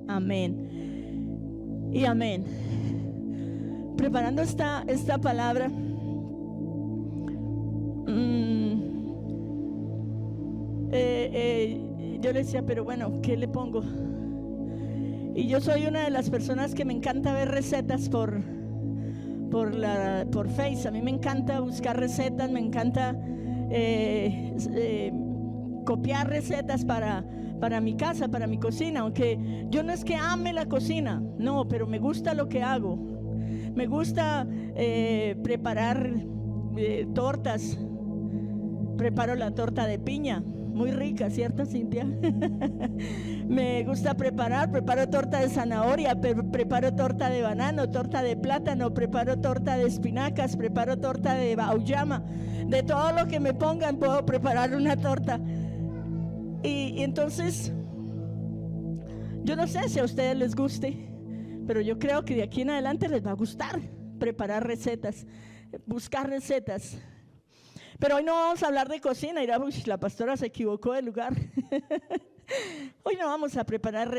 Amén y amén. Preparando esta palabra, yo le decía, pero bueno, ¿qué le pongo? Y yo soy una de las personas que me encanta ver recetas por Face. A mí me encanta buscar recetas, me encanta copiar recetas para mi casa, para mi cocina. Aunque yo no es que ame la cocina, no, pero me gusta lo que hago. Me gusta preparar tortas. Preparo la torta de piña, muy rica, ¿cierto, Cintia? Me gusta preparo torta de zanahoria, preparo torta de banano, torta de plátano, preparo torta de espinacas, preparo torta de auyama. De todo lo que me pongan puedo preparar una torta. Y entonces, yo no sé si a ustedes les guste, pero yo creo que de aquí en adelante les va a gustar preparar recetas, buscar recetas. Pero hoy no vamos a hablar de cocina. Dirá, la pastora se equivocó de lugar. Hoy no vamos a preparar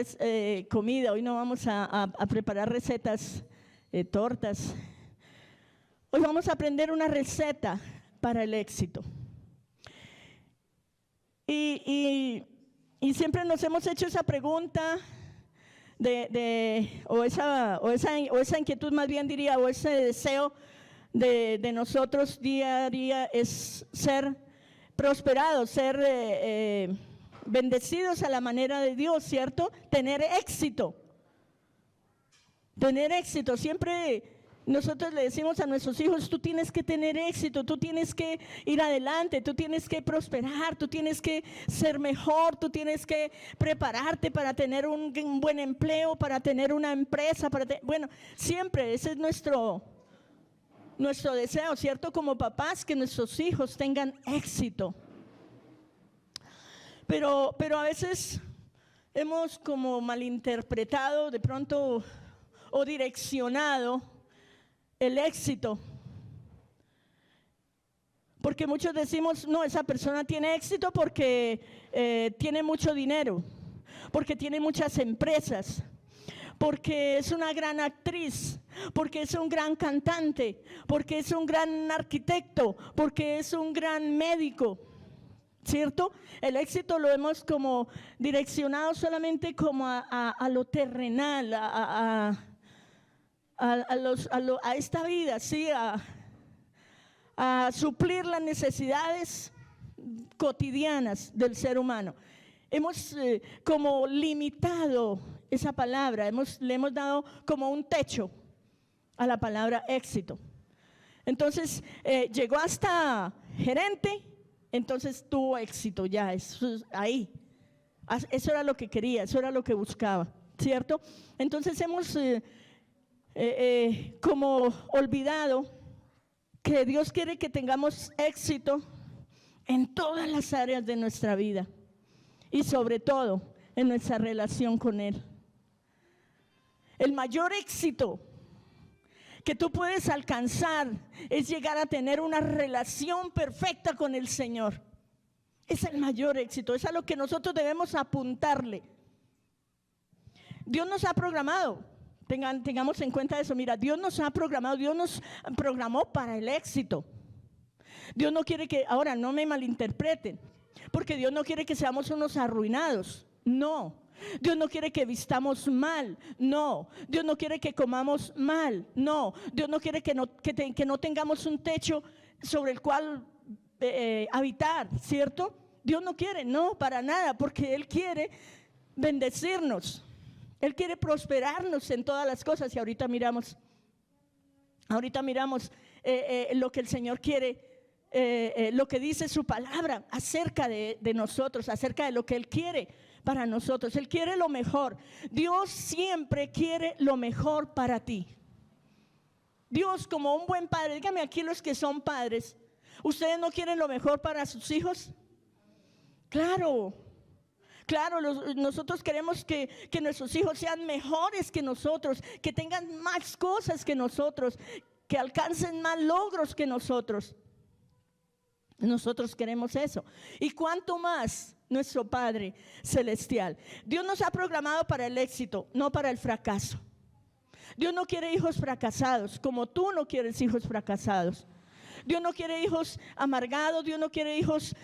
comida, hoy no vamos a preparar recetas, tortas. Hoy vamos a aprender una receta para el éxito. Y siempre nos hemos hecho esa pregunta o esa inquietud, más bien diría, o ese deseo de nosotros día a día, es ser prosperados, ser bendecidos a la manera de Dios, ¿cierto? Tener éxito. Siempre nosotros le decimos a nuestros hijos, tú tienes que tener éxito, tú tienes que ir adelante, tú tienes que prosperar, tú tienes que ser mejor, tú tienes que prepararte para tener un buen empleo, para tener una empresa, bueno, siempre ese es nuestro deseo, ¿cierto? Como papás, que nuestros hijos tengan éxito. Pero a veces hemos como malinterpretado de pronto o direccionado el éxito. Porque muchos decimos, no, esa persona tiene éxito porque tiene mucho dinero, porque tiene muchas empresas, porque es una gran actriz, porque es un gran cantante, porque es un gran arquitecto, porque es un gran médico, ¿cierto? El éxito lo hemos como direccionado solamente como a lo terrenal, a esta vida, ¿sí? A suplir las necesidades cotidianas del ser humano. Hemos como limitado esa palabra, le hemos dado como un techo a la palabra éxito. Entonces llegó hasta gerente, entonces tuvo éxito ya, ahí. Eso era lo que quería, eso era lo que buscaba, ¿cierto? Entonces hemos como olvidado que Dios quiere que tengamos éxito en todas las áreas de nuestra vida y sobre todo en nuestra relación con Él. El mayor éxito que tú puedes alcanzar es llegar a tener una relación perfecta con el Señor. Es el mayor éxito, es a lo que nosotros debemos apuntarle. Dios nos ha programado, tengamos en cuenta eso. Mira, Dios nos ha programado, Dios nos programó para el éxito. Dios no quiere que, ahora no me malinterpreten, porque Dios no quiere que seamos unos arruinados, no. Dios no quiere que vistamos mal, no. Dios no quiere que comamos mal, no. Dios no quiere que no tengamos un techo sobre el cual habitar, ¿cierto? Dios no quiere, no, para nada, porque Él quiere bendecirnos. Él quiere prosperarnos en todas las cosas. Y ahorita miramos lo que el Señor quiere, lo que dice su palabra acerca de nosotros, acerca de lo que Él quiere para nosotros. Él quiere lo mejor. Dios siempre quiere lo mejor para ti. Dios, como un buen padre, dígame aquí los que son padres, ¿ustedes no quieren lo mejor para sus hijos? Claro, nosotros queremos que nuestros hijos sean mejores que nosotros, que tengan más cosas que nosotros, que alcancen más logros que nosotros. Nosotros queremos eso. Y cuánto más nuestro Padre celestial. Dios nos ha programado para el éxito, no para el fracaso. Dios no quiere hijos fracasados, como tú no quieres hijos fracasados. Dios no quiere hijos amargados, Dios no quiere hijos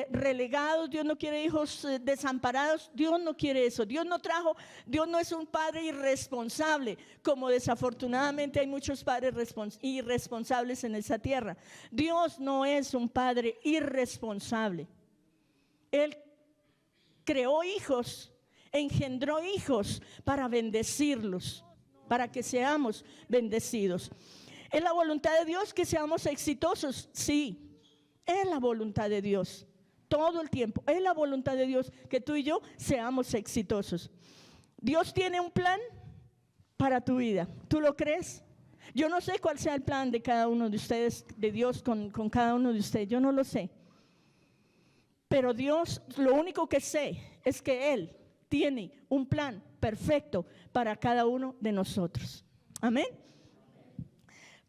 relegados, Dios no quiere hijos desamparados. Dios no quiere eso. Dios no es un padre irresponsable, como desafortunadamente hay muchos padres irresponsables en esta tierra. Dios no es un padre irresponsable. Él creó hijos, engendró hijos para bendecirlos, para que seamos bendecidos. ¿Es la voluntad de Dios que seamos exitosos? Sí, es la voluntad de Dios. Todo el tiempo es la voluntad de Dios que tú y yo seamos exitosos. Dios tiene un plan para tu vida. ¿Tú lo crees? Yo no sé cuál sea el plan de cada uno de ustedes, de Dios con cada uno de ustedes. Yo no lo sé. Pero Dios, lo único que sé es que Él tiene un plan perfecto para cada uno de nosotros. Amén.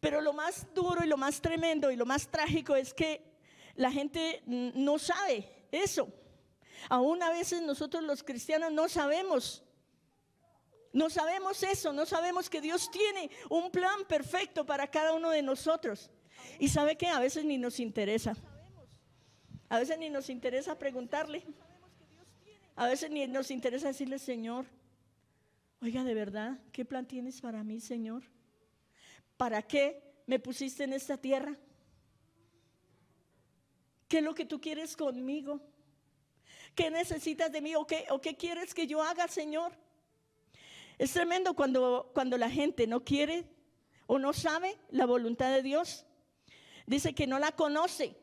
Pero lo más duro y lo más tremendo y lo más trágico es que la gente no sabe eso. Aún a veces nosotros los cristianos no sabemos eso, no sabemos que Dios tiene un plan perfecto para cada uno de nosotros. Y ¿sabe qué? A veces ni nos interesa. A veces ni nos interesa preguntarle. A veces ni nos interesa decirle: Señor, oiga, de verdad, ¿qué plan tienes para mí, Señor? ¿Para qué me pusiste en esta tierra? ¿Qué es lo que tú quieres conmigo? ¿Qué necesitas de mí? ¿O qué quieres que yo haga, Señor? Es tremendo cuando la gente no quiere o no sabe la voluntad de Dios. Dice que no la conoce.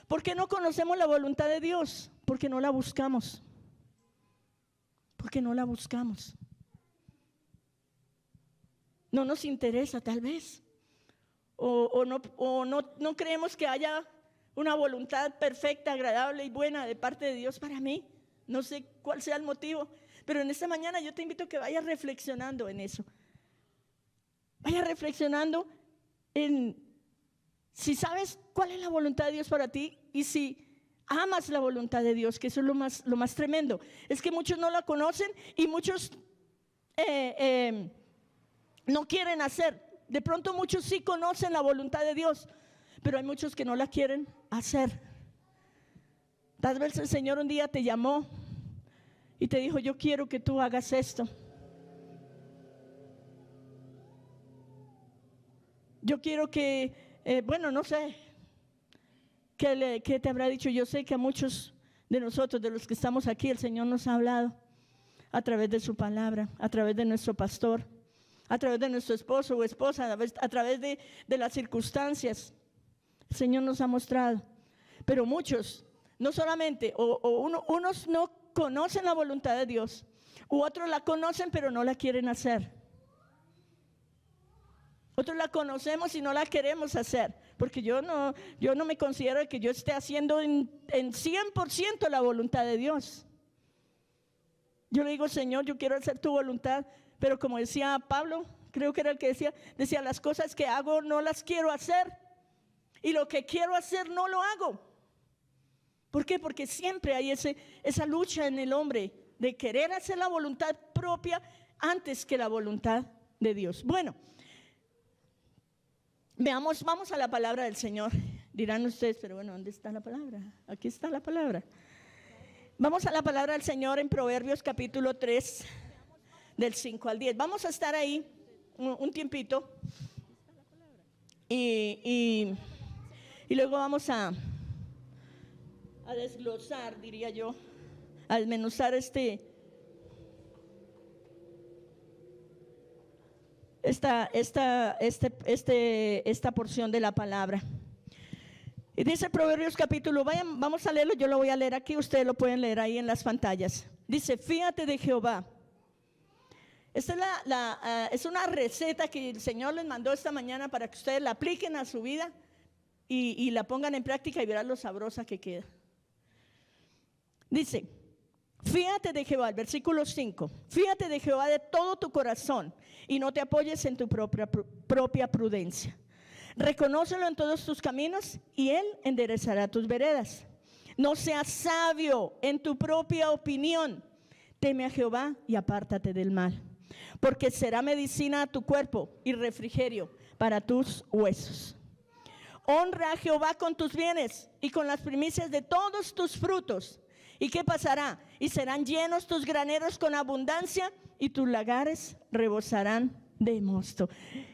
¿Por qué no conocemos la voluntad de Dios? Porque no la buscamos. Porque no la buscamos. No nos interesa, tal vez, o no creemos que haya una voluntad perfecta, agradable y buena de parte de Dios para mí. No sé cuál sea el motivo, pero en esta mañana yo te invito a que vayas reflexionando en eso. Vaya reflexionando en si sabes cuál es la voluntad de Dios para ti y si amas la voluntad de Dios, que eso es lo más tremendo. Es que muchos no la conocen y muchos no quieren hacer. De pronto muchos sí conocen la voluntad de Dios, pero hay muchos que no la quieren hacer. Tal vez el Señor un día te llamó y te dijo: yo quiero que tú hagas esto. Yo quiero que, no sé, ¿qué te habrá dicho? Yo sé que a muchos de nosotros, de los que estamos aquí, el Señor nos ha hablado a través de su palabra, a través de nuestro pastor, a través de nuestro esposo o esposa, a través de las circunstancias. El Señor nos ha mostrado. Pero muchos, no solamente, unos no conocen la voluntad de Dios, u otros la conocen pero no la quieren hacer. Otros la conocemos y no la queremos hacer, porque yo no me considero que yo esté haciendo en 100% la voluntad de Dios. Yo le digo: Señor, yo quiero hacer tu voluntad. Pero como decía Pablo, creo que era el que decía: las cosas que hago no las quiero hacer, y lo que quiero hacer no lo hago. ¿Por qué? Porque siempre hay esa lucha en el hombre de querer hacer la voluntad propia antes que la voluntad de Dios. Bueno, vamos a la palabra del Señor. Dirán ustedes: pero bueno, ¿dónde está la palabra? Aquí está la palabra. Vamos a la palabra del Señor en Proverbios capítulo 3. Del 5 al 10. Vamos a estar ahí un tiempito y luego vamos a desglosar, diría yo, a desmenuzar esta porción de la palabra. Y dice Proverbios capítulo, vamos a leerlo, yo lo voy a leer aquí, ustedes lo pueden leer ahí en las pantallas. Dice: fíate de Jehová. Esta es una receta que el Señor les mandó esta mañana para que ustedes la apliquen a su vida y la pongan en práctica y verán lo sabrosa que queda. Dice: fíate de Jehová, el versículo 5. Fíate de Jehová de todo tu corazón y no te apoyes en tu propia prudencia. Reconócelo en todos tus caminos y Él enderezará tus veredas. No seas sabio en tu propia opinión. Teme a Jehová y apártate del mal, porque será medicina a tu cuerpo y refrigerio para tus huesos. Honra a Jehová con tus bienes y con las primicias de todos tus frutos. ¿Y qué pasará? Y serán llenos tus graneros con abundancia y tus lagares rebosarán de mosto.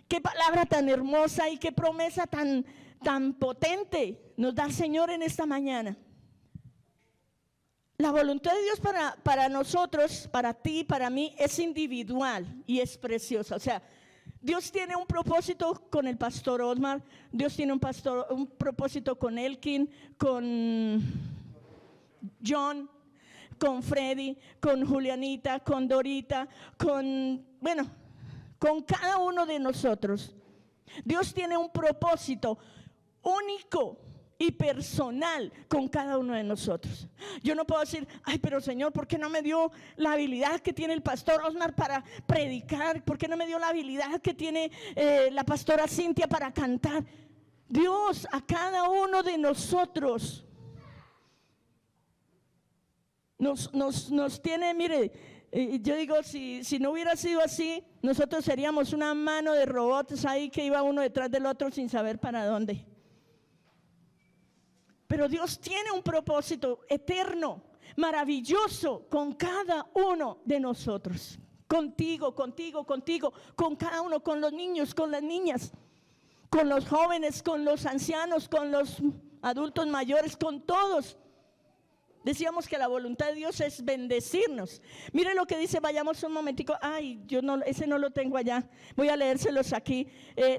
Qué palabra tan hermosa y qué promesa tan potente nos da el Señor en esta mañana. La voluntad de Dios para nosotros, para ti, para mí, es individual y es preciosa. O sea, Dios tiene un propósito con el pastor Osmar, Dios tiene un propósito con Elkin, con John, con Freddy, con Julianita, con Dorita, con cada uno de nosotros. Dios tiene un propósito único y personal con cada uno de nosotros. Yo no puedo decir, ay, pero Señor, ¿por qué no me dio la habilidad que tiene el pastor Osmar para predicar? ¿Por qué no me dio la habilidad que tiene la pastora Cintia para cantar? Dios a cada uno de nosotros nos tiene, mire, yo digo, si no hubiera sido así, nosotros seríamos una mano de robots ahí que iba uno detrás del otro sin saber para dónde. Pero Dios tiene un propósito eterno, maravilloso con cada uno de nosotros. Contigo, con cada uno, con los niños, con las niñas, con los jóvenes, con los ancianos, con los adultos mayores, con todos. Decíamos que la voluntad de Dios es bendecirnos. Mire lo que dice, vayamos un momentico. Ay, ese no lo tengo allá. Voy a leérselos aquí.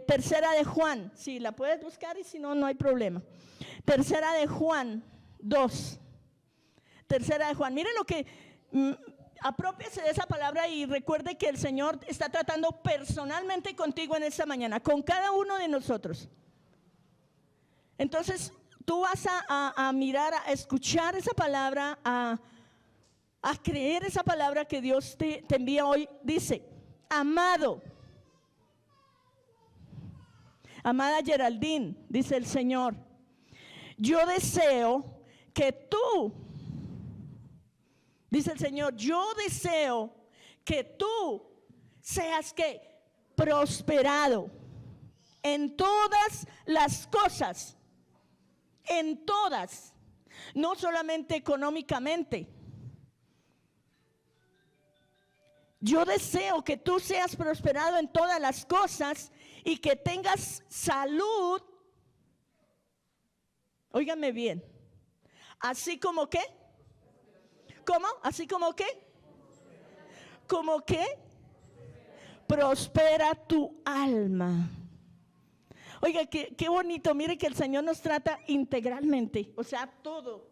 Tercera de Juan. Si la puedes buscar y si no, no hay problema. Tercera de Juan 2. Tercera de Juan. Mire lo que, apropiese de esa palabra y recuerde que el Señor está tratando personalmente contigo en esta mañana, con cada uno de nosotros. Entonces, tú vas a mirar, a escuchar esa palabra, a creer esa palabra que Dios te envía hoy. Dice, amada Geraldine, dice el Señor, yo deseo que tú, dice el Señor, yo deseo que tú seas ¿qué? Prosperado en todas las cosas. En todas, no solamente económicamente. Yo deseo que tú seas prosperado en todas las cosas y que tengas salud. Óigame bien. Así como ¿qué? ¿Cómo? Así como ¿qué? Como ¿qué? Prospera tu alma. Oiga, qué bonito, mire que el Señor nos trata integralmente, o sea, todo.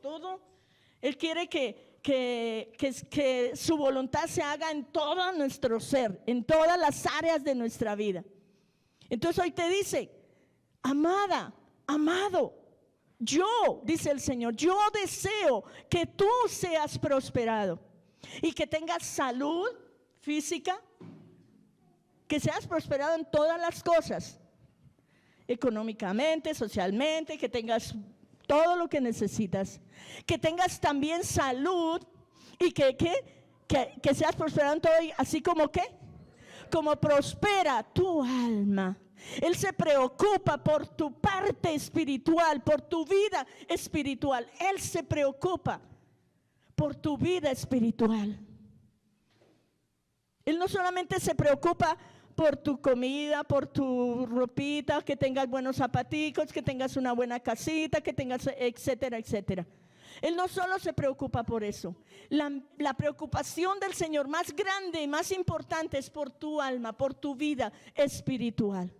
Él quiere que su voluntad se haga en todo nuestro ser, en todas las áreas de nuestra vida. Entonces hoy te dice, amada, amado, yo, dice el Señor, yo deseo que tú seas prosperado y que tengas salud física, que seas prosperado en todas las cosas. Económicamente, socialmente, que tengas todo lo que necesitas, que tengas también salud y que seas prosperado en todo, así como ¿qué? Como prospera tu alma. Él se preocupa por tu parte espiritual, por tu vida espiritual. Él se preocupa por tu vida espiritual. Él no solamente se preocupa por tu comida, por tu ropita, que tengas buenos zapaticos, que tengas una buena casita, que tengas etcétera, etcétera. Él no solo se preocupa por eso. La preocupación del Señor más grande y más importante es por tu alma, por tu vida espiritual.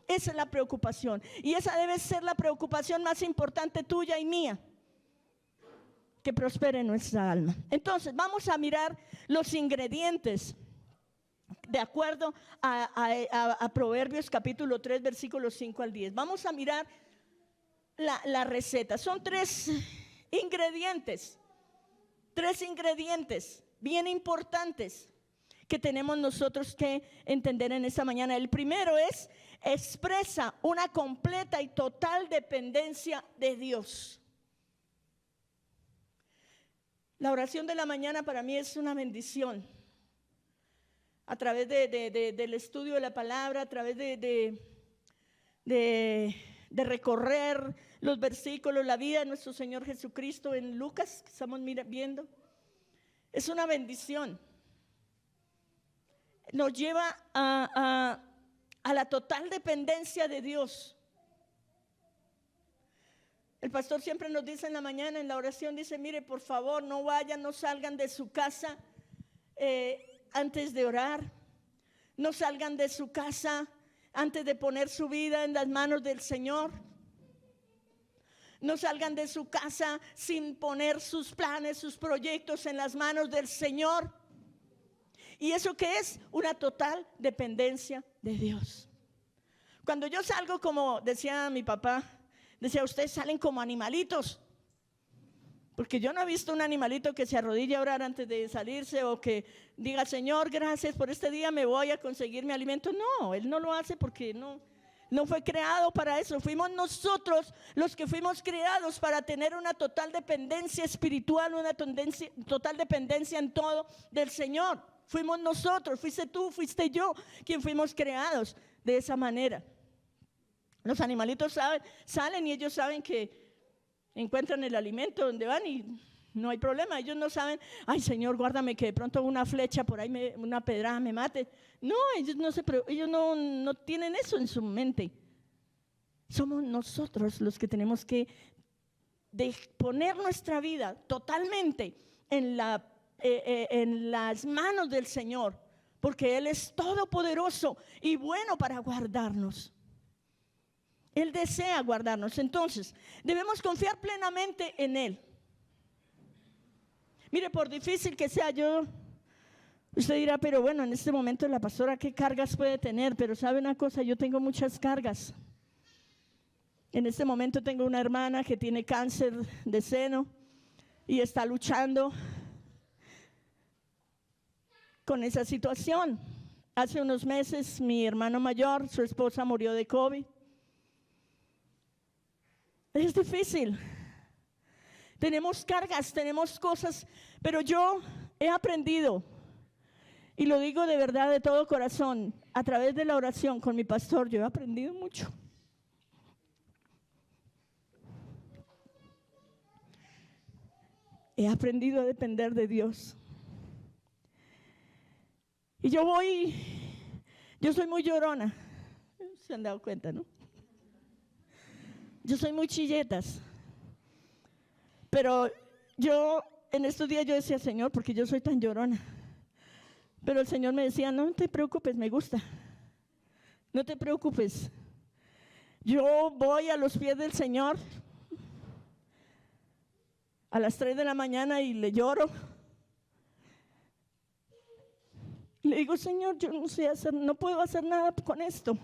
Esa es la preocupación. Y esa debe ser la preocupación más importante tuya y mía. Que prospere nuestra alma. Entonces, vamos a mirar los ingredientes de acuerdo a Proverbios capítulo 3 versículos 5 al 10. Vamos a mirar la receta. Son tres ingredientes bien importantes que tenemos nosotros que entender en esta mañana. El primero es: expresa una completa y total dependencia de Dios. La oración de la mañana para mí es una bendición. A través del estudio de la palabra, a través de recorrer los versículos, la vida de nuestro Señor Jesucristo en Lucas, que estamos viendo, es una bendición. Nos lleva a la total dependencia de Dios. El pastor siempre nos dice en la mañana, en la oración, dice: mire, por favor, no vayan, no salgan de su casa antes de orar. No salgan de su casa antes de poner su vida en las manos del Señor. No salgan de su casa sin poner sus planes, sus proyectos en las manos del Señor. ¿Y eso qué es? Una total dependencia de Dios. Cuando yo salgo, como decía mi papá, decía: ustedes salen como animalitos. Porque yo no he visto un animalito que se arrodille a orar antes de salirse, o que diga: Señor, gracias por este día, me voy a conseguir mi alimento. No, él no lo hace porque no fue creado para eso. Fuimos nosotros los que fuimos creados para tener una total dependencia espiritual, una total dependencia en todo del Señor. Fuimos nosotros, fuiste tú, fuiste yo, quien fuimos creados de esa manera. Los animalitos salen y ellos saben que encuentran el alimento donde van y no hay problema. Ellos no saben: ay, Señor, guárdame que de pronto una flecha por ahí, una pedrada me mate. No, ellos no tienen eso en su mente. Somos nosotros los que tenemos que poner nuestra vida totalmente en las manos del Señor, porque Él es todopoderoso y bueno para guardarnos. Él desea guardarnos. Entonces, debemos confiar plenamente en Él. Mire, por difícil que sea, usted dirá: pero bueno, en este momento la pastora, ¿qué cargas puede tener? Pero sabe una cosa, yo tengo muchas cargas. En este momento tengo una hermana que tiene cáncer de seno y está luchando con esa situación. Hace unos meses mi hermano mayor, su esposa, murió de COVID. Es difícil. Tenemos cargas, tenemos cosas, pero yo he aprendido, y lo digo de verdad, de todo corazón, a través de la oración con mi pastor, yo he aprendido mucho. He aprendido a depender de Dios. Y yo soy muy llorona. Se han dado cuenta, ¿no? Yo soy muy chilletas. Pero yo en estos días yo decía: Señor, ¿por qué yo soy tan llorona? Pero el Señor me decía: no te preocupes, me gusta. No te preocupes. Yo voy a los pies del Señor a las 3 de la mañana y le lloro. Le digo: Señor, yo no puedo hacer nada con esto.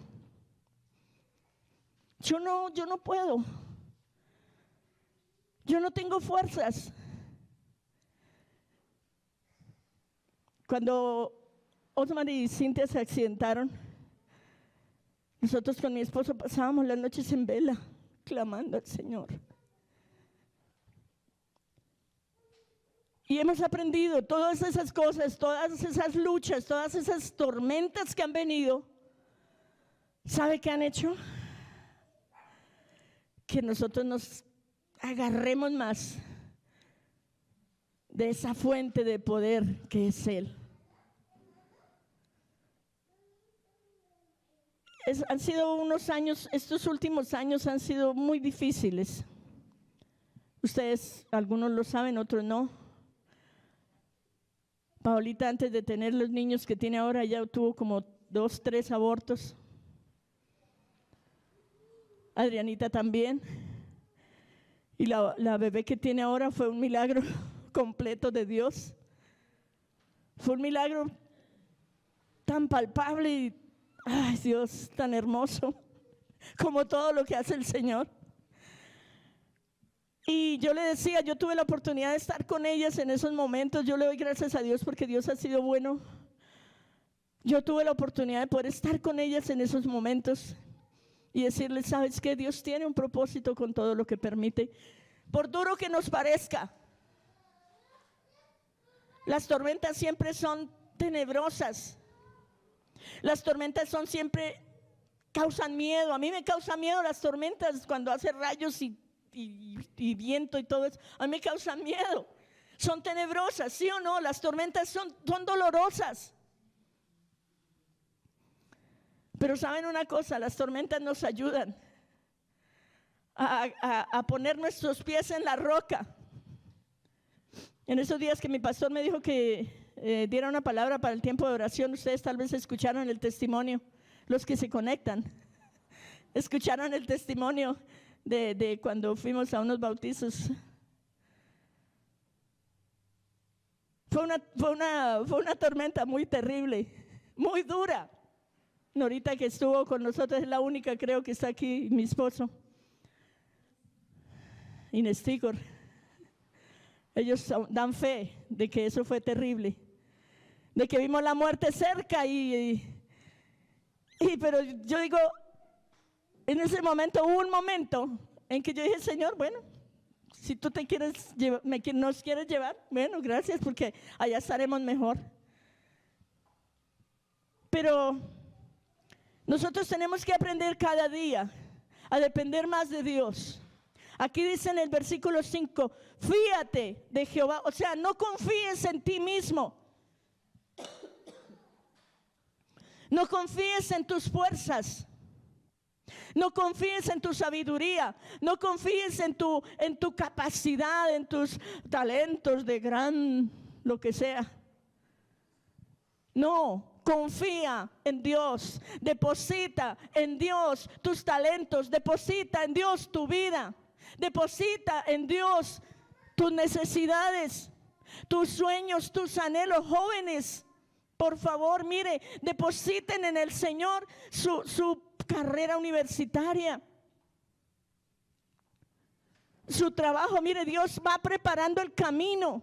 Yo no puedo. Yo no tengo fuerzas. Cuando Osmar y Cintia se accidentaron, nosotros con mi esposo pasábamos las noches en vela, clamando al Señor. Y hemos aprendido todas esas cosas, todas esas luchas, todas esas tormentas que han venido. ¿Sabe qué han hecho? Que nosotros nos agarremos más de esa fuente de poder que es Él. Han sido unos años, estos últimos años han sido muy difíciles. Ustedes, algunos lo saben, otros no. Paulita, antes de tener los niños que tiene ahora, ya tuvo como 2, 3 abortos. Adrianita también. Y la bebé que tiene ahora fue un milagro completo de Dios. Fue un milagro tan palpable y, ay, Dios, tan hermoso como todo lo que hace el Señor. Y yo le decía, yo tuve la oportunidad de estar con ellas en esos momentos. Yo le doy gracias a Dios porque Dios ha sido bueno. Yo tuve la oportunidad de poder estar con ellas en esos momentos y decirles: ¿sabes qué? Dios tiene un propósito con todo lo que permite, por duro que nos parezca. Las tormentas siempre son tenebrosas. Las tormentas son siempre, causan miedo. A mí me causa miedo las tormentas cuando hace rayos y viento y todo eso. A mí me causan miedo. Son tenebrosas, ¿sí o no? Las tormentas son dolorosas. Pero ¿saben una cosa? Las tormentas nos ayudan a poner nuestros pies en la roca. En esos días que mi pastor me dijo que diera una palabra para el tiempo de oración, ustedes tal vez escucharon el testimonio, los que se conectan, escucharon el testimonio de cuando fuimos a unos bautizos. Fue una tormenta muy terrible, muy dura. Norita, que estuvo con nosotros, es la única, creo, que está aquí, mi esposo, Inestícor. Ellos dan fe de que eso fue terrible, de que vimos la muerte cerca pero yo digo, en ese momento hubo un momento en que yo dije, Señor, bueno, si tú te quieres nos quieres llevar, bueno, gracias, porque allá estaremos mejor. Pero nosotros tenemos que aprender cada día a depender más de Dios. Aquí dice en el versículo 5, fíate de Jehová, o sea, no confíes en ti mismo. No confíes en tus fuerzas. No confíes en tu sabiduría, no confíes en tu capacidad, en tus talentos de gran lo que sea. No, confía en Dios, deposita en Dios tus talentos, deposita en Dios tu vida, deposita en Dios tus necesidades, tus sueños, tus anhelos. Jóvenes, por favor, mire, depositen en el Señor su carrera universitaria, su trabajo. Mire, Dios va preparando el camino.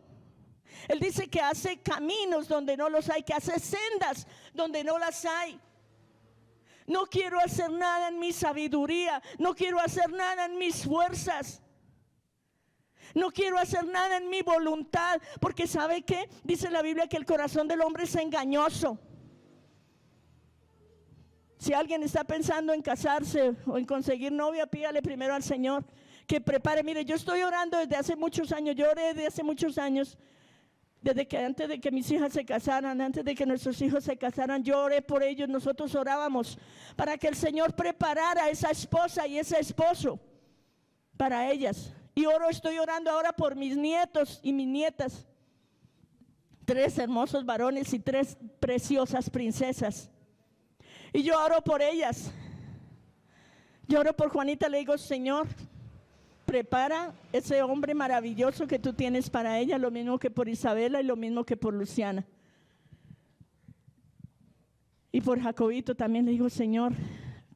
Él dice que hace caminos donde no los hay, que hace sendas donde no las hay. No quiero hacer nada en mi sabiduría, no quiero hacer nada en mis fuerzas, no quiero hacer nada en mi voluntad, porque ¿sabe qué? Dice la Biblia que el corazón del hombre es engañoso. Si alguien está pensando en casarse o en conseguir novia, pídale primero al Señor que prepare. Mire, yo estoy orando desde hace muchos años, yo oré desde hace muchos años, antes de que mis hijas se casaran, antes de que nuestros hijos se casaran, yo oré por ellos. Nosotros orábamos para que el Señor preparara a esa esposa y ese esposo para ellas. Y estoy orando ahora por mis nietos y mis nietas, 3 hermosos varones y 3 preciosas princesas. Y yo oro por ellas. Yo oro por Juanita, le digo, Señor, prepara ese hombre maravilloso que tú tienes para ella, lo mismo que por Isabela y lo mismo que por Luciana. Y por Jacobito también le digo, Señor,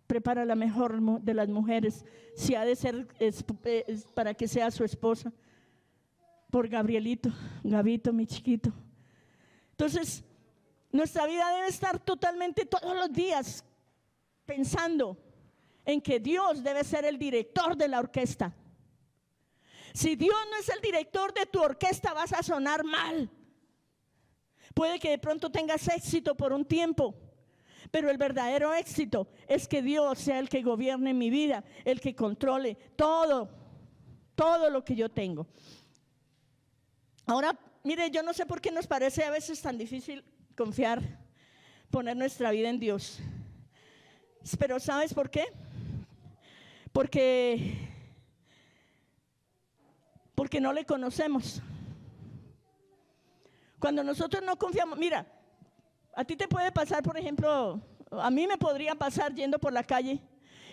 prepara la mejor de las mujeres, si ha de ser para que sea su esposa. Por Gabito, mi chiquito. Entonces, nuestra vida debe estar totalmente todos los días pensando en que Dios debe ser el director de la orquesta. Si Dios no es el director de tu orquesta, vas a sonar mal. Puede que de pronto tengas éxito por un tiempo, pero el verdadero éxito es que Dios sea el que gobierne mi vida, el que controle todo lo que yo tengo. Ahora, mire, yo no sé por qué nos parece a veces tan difícil confiar, poner nuestra vida en Dios. Pero ¿sabes por qué? Porque no le conocemos. Cuando nosotros no confiamos, mira, a ti te puede pasar, por ejemplo, a mí me podría pasar yendo por la calle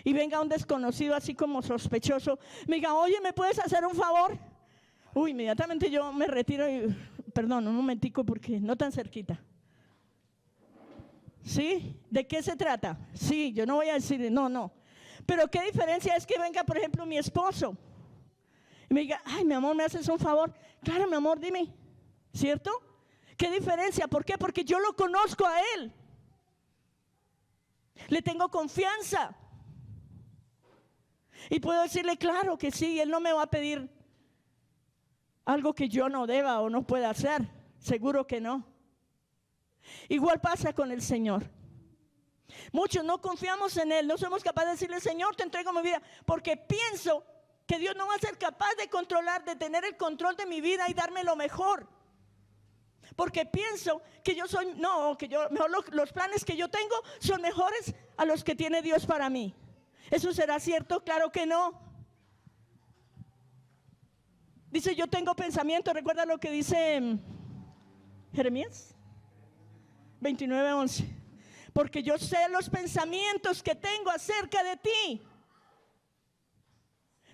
y venga un desconocido así como sospechoso, me diga, oye, ¿me puedes hacer un favor? Uy, inmediatamente yo me retiro y, perdón, un momentico, porque no tan cerquita. ¿Sí? ¿De qué se trata? Sí, yo no voy a decir, no. Pero qué diferencia es que venga, por ejemplo, mi esposo y me diga, ay, mi amor, ¿me haces un favor? Claro, mi amor, dime, ¿cierto? ¿Qué diferencia? ¿Por qué? Porque yo lo conozco a él. Le tengo confianza. Y puedo decirle, claro que sí, él no me va a pedir algo que yo no deba o no pueda hacer. Seguro que no. Igual pasa con el Señor. Muchos no confiamos en Él, no somos capaces de decirle, Señor, te entrego mi vida, porque pienso que Dios no va a ser capaz de controlar, de tener el control de mi vida y darme lo mejor. Porque pienso que yo soy, no, que yo, mejor los planes que yo tengo son mejores a los que tiene Dios para mí. ¿Eso será cierto? Claro que no. Dice, yo tengo pensamiento, recuerda lo que dice Jeremías 29:11. Porque yo sé los pensamientos que tengo acerca de ti.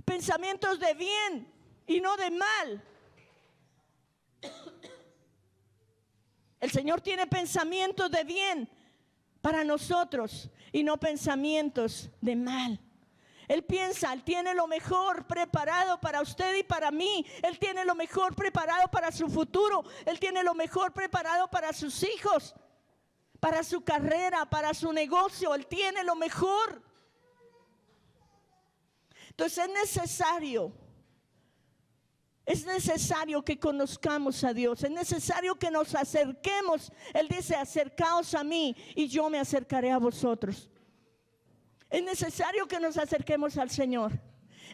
Pensamientos de bien y no de mal. El Señor tiene pensamientos de bien para nosotros y no pensamientos de mal. Él piensa, Él tiene lo mejor preparado para usted y para mí. Él tiene lo mejor preparado para su futuro. Él tiene lo mejor preparado para sus hijos, para su carrera, para su negocio. Él tiene lo mejor. Entonces es necesario que conozcamos a Dios. Es necesario que nos acerquemos. Él dice, acercaos a mí y yo me acercaré a vosotros. Es necesario que nos acerquemos al Señor.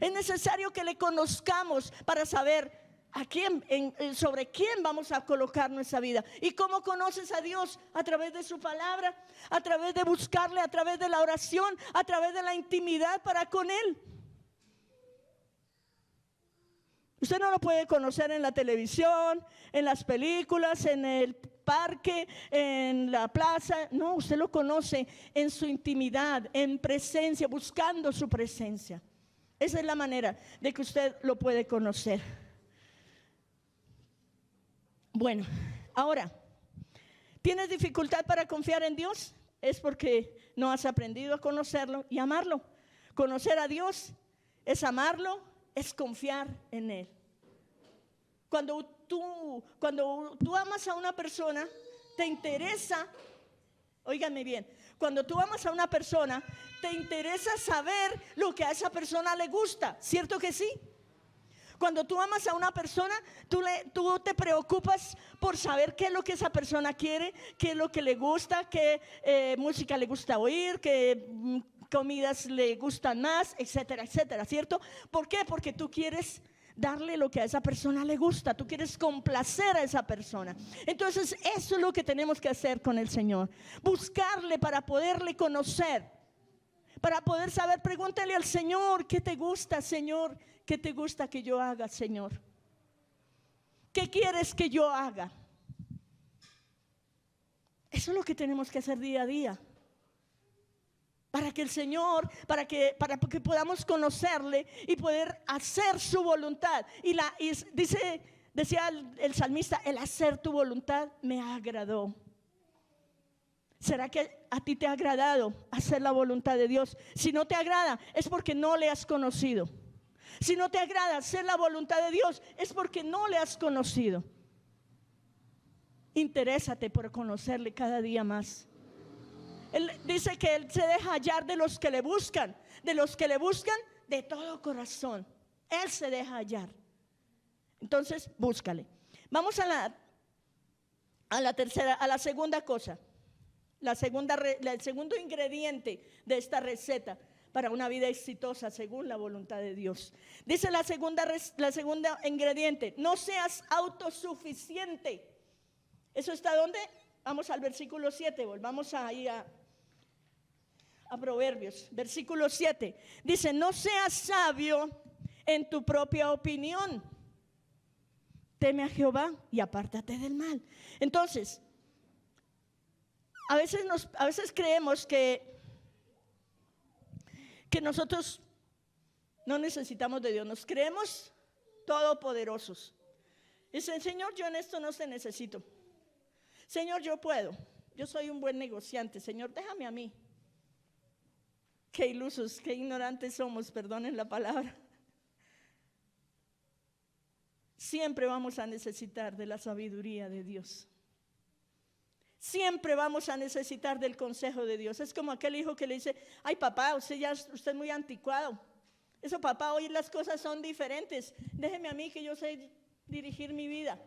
Es necesario que le conozcamos para saber a quién, sobre quién vamos a colocar nuestra vida. ¿Y cómo conoces a Dios? A través de su palabra, a través de buscarle, a través de la oración, a través de la intimidad para con Él. Usted no lo puede conocer en la televisión, en las películas, en el parque, en la plaza. No, usted lo conoce en su intimidad, en presencia, buscando su presencia. Esa es la manera de que usted lo puede conocer. Bueno, ahora, ¿tienes dificultad para confiar en Dios? Es porque no has aprendido a conocerlo y amarlo. Conocer a Dios es amarlo, es confiar en Él. Cuando tú amas a una persona, te interesa, óigame bien, cuando tú amas a una persona, te interesa saber lo que a esa persona le gusta, ¿cierto que sí? Cuando tú amas a una persona, tú te preocupas por saber qué es lo que esa persona quiere, qué es lo que le gusta, qué música le gusta oír, qué comidas le gustan más, etcétera, etcétera, ¿cierto? ¿Por qué? Porque tú quieres darle lo que a esa persona le gusta, tú quieres complacer a esa persona. Entonces eso es lo que tenemos que hacer con el Señor, buscarle para poderle conocer, para poder saber. Pregúntale al Señor, ¿qué te gusta, Señor? ¿Qué te gusta que yo haga, Señor? ¿Qué quieres que yo haga? Eso es lo que tenemos que hacer día a día, para que el Señor, para que podamos conocerle y poder hacer su voluntad. Y decía el salmista, el hacer tu voluntad me agradó. ¿Será que a ti te ha agradado hacer la voluntad de Dios? Si no te agrada, es porque no le has conocido. Si no te agrada hacer la voluntad de Dios, es porque no le has conocido. Interésate por conocerle cada día más. Él dice que Él se deja hallar de los que le buscan de todo corazón. Él se deja hallar. Entonces, búscale. Vamos a la segunda cosa. El segundo ingrediente de esta receta para una vida exitosa según la voluntad de Dios. Dice la segunda ingrediente: no seas autosuficiente. ¿Eso está dónde? Vamos al versículo 7, volvamos ahí a Proverbios, versículo 7. Dice, no seas sabio en tu propia opinión. Teme a Jehová y apártate del mal. Entonces, a veces creemos que nosotros no necesitamos de Dios. Nos creemos todopoderosos. Dicen, Señor, yo en esto no te necesito. Señor, yo puedo. Yo soy un buen negociante. Señor, déjame a mí. Qué ilusos, qué ignorantes somos, perdonen la palabra. Siempre vamos a necesitar de la sabiduría de Dios. Siempre vamos a necesitar del consejo de Dios. Es como aquel hijo que le dice, ay papá, usted es muy anticuado. Eso papá, hoy las cosas son diferentes. Déjeme a mí que yo sé dirigir mi vida.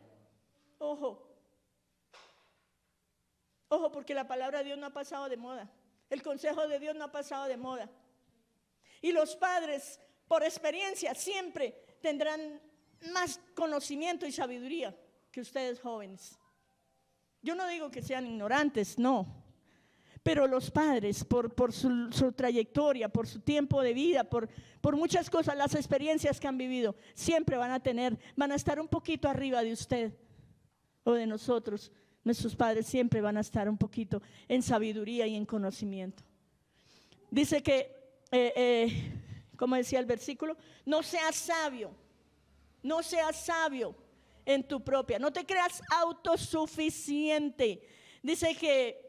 Ojo, Ojo, porque la palabra de Dios no ha pasado de moda. El consejo de Dios no ha pasado de moda. Y los padres, por experiencia, siempre tendrán más conocimiento y sabiduría que ustedes jóvenes. Yo no digo que sean ignorantes, no. Pero los padres, por su trayectoria, por su tiempo de vida, por muchas cosas, las experiencias que han vivido, siempre van a estar un poquito arriba de usted o de nosotros. Nuestros padres siempre van a estar un poquito en sabiduría y en conocimiento. Dice que, como decía el versículo, no seas sabio en tu propia, no te creas autosuficiente. Dice que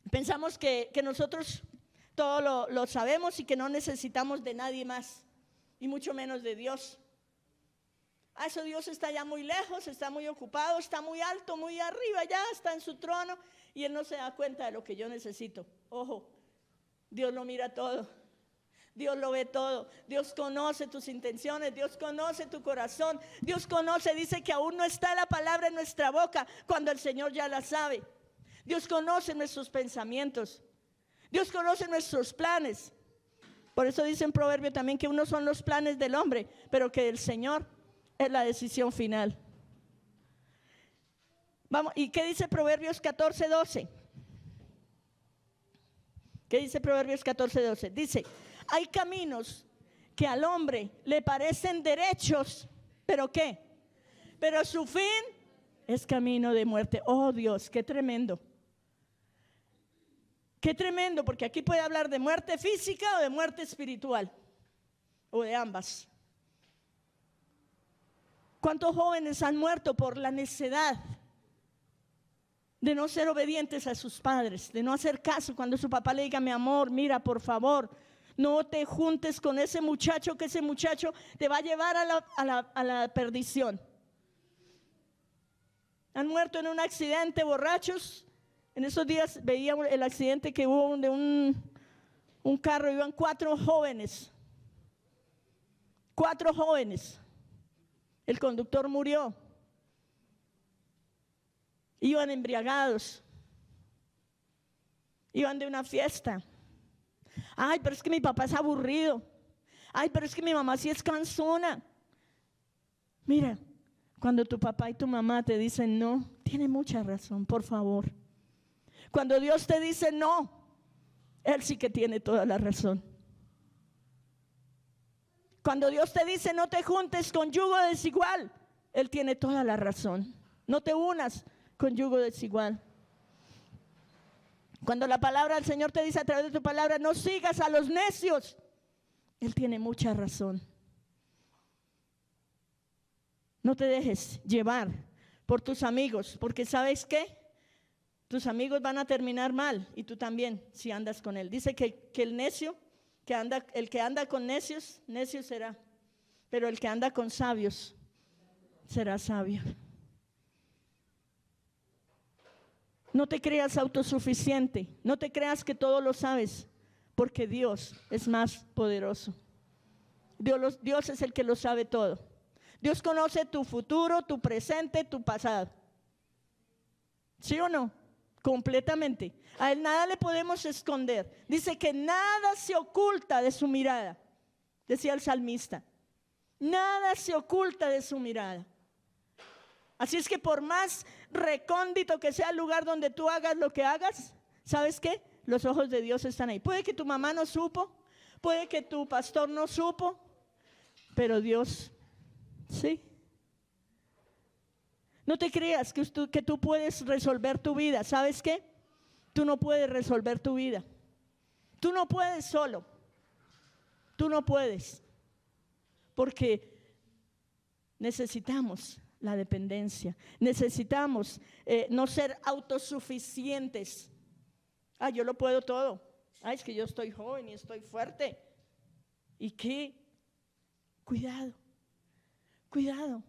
pensamos que nosotros todo lo sabemos y que no necesitamos de nadie más, y mucho menos de Dios. Eso Dios está ya muy lejos, está muy ocupado, está muy alto, muy arriba, ya está en su trono y Él no se da cuenta de lo que yo necesito. Ojo, Dios lo mira todo, Dios lo ve todo, Dios conoce tus intenciones, Dios conoce tu corazón, Dios conoce, dice que aún no está la palabra en nuestra boca cuando el Señor ya la sabe. Dios conoce nuestros pensamientos, Dios conoce nuestros planes. Por eso dice en Proverbio también que unos son los planes del hombre, pero que el Señor es la decisión final. Vamos, ¿y qué dice Proverbios 14:12? ¿Qué dice Proverbios 14:12? Dice, hay caminos que al hombre le parecen derechos, ¿pero qué? Pero su fin es camino de muerte. Oh Dios, qué tremendo. Qué tremendo, porque aquí puede hablar de muerte física o de muerte espiritual, o de ambas. ¿Cuántos jóvenes han muerto por la necedad de no ser obedientes a sus padres, de no hacer caso cuando su papá le diga, mi amor, mira, por favor, no te juntes con ese muchacho, que ese muchacho te va a llevar a la perdición? Han muerto en un accidente borrachos. En esos días veía el accidente que hubo de un carro, iban 4 jóvenes. 4 jóvenes. El conductor murió. Iban embriagados. Iban de una fiesta. Ay, pero es que mi papá es aburrido. Ay, pero es que mi mamá sí es cansona. Mira, cuando tu papá y tu mamá te dicen no, tiene mucha razón, por favor. Cuando Dios te dice no, Él sí que tiene toda la razón. Cuando Dios te dice no te juntes con yugo desigual, Él tiene toda la razón. No te unas con yugo desigual. Cuando la palabra del Señor te dice a través de tu palabra, no sigas a los necios, Él tiene mucha razón. No te dejes llevar por tus amigos, porque ¿sabes qué? Tus amigos van a terminar mal y tú también si andas con él. Dice que el necio, el que anda con necios, necio será, pero el que anda con sabios será sabio. No te creas autosuficiente, no te creas que todo lo sabes, porque Dios es más poderoso. Dios es el que lo sabe todo. Dios conoce tu futuro, tu presente, tu pasado. ¿Sí o no? Completamente. A Él nada le podemos esconder. Dice que nada se oculta de su mirada. Decía el salmista. Nada se oculta de su mirada. Así es que por más recóndito que sea el lugar donde tú hagas lo que hagas, ¿sabes qué? Los ojos de Dios están ahí. Puede que tu mamá no supo, puede que tu pastor no supo, pero Dios sí. No te creas que tú puedes resolver tu vida. ¿Sabes qué? Tú no puedes resolver tu vida. Tú no puedes solo. Tú no puedes. Porque necesitamos la dependencia. Necesitamos no ser autosuficientes. Ah, yo lo puedo todo. Ah, es que yo estoy joven y estoy fuerte. ¿Y qué? Cuidado. Cuidado.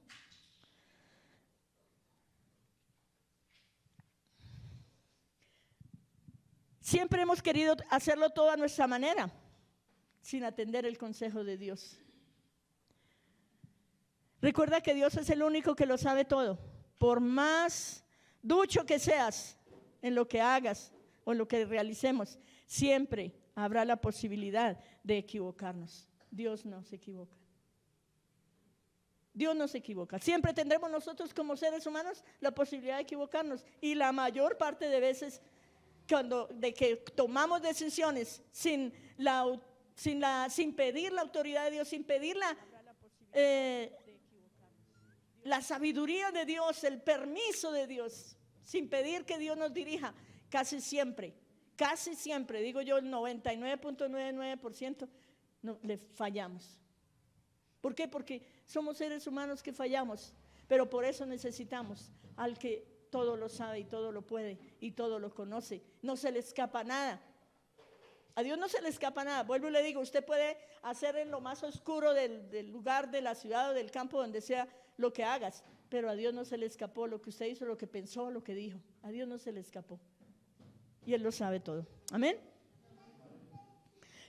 Siempre hemos querido hacerlo todo a nuestra manera, sin atender el consejo de Dios. Recuerda que Dios es el único que lo sabe todo. Por más ducho que seas, en lo que hagas o en lo que realicemos, siempre habrá la posibilidad de equivocarnos. Dios no se equivoca. Dios no se equivoca. Siempre tendremos nosotros como seres humanos la posibilidad de equivocarnos, y la mayor parte de veces de que tomamos decisiones sin pedir la autoridad de Dios, sin pedir la sabiduría de Dios, el permiso de Dios, sin pedir que Dios nos dirija, casi siempre, digo yo, el 99.99% no, le fallamos. ¿Por qué? Porque somos seres humanos que fallamos, pero por eso necesitamos al que todo lo sabe y todo lo puede y todo lo conoce. No se le escapa nada. A Dios no se le escapa nada. Vuelvo y le digo, usted puede hacer en lo más oscuro del lugar, de la ciudad o del campo, donde sea, lo que hagas, pero a Dios no se le escapó lo que usted hizo, lo que pensó, lo que dijo. A Dios no se le escapó. Y Él lo sabe todo. Amén.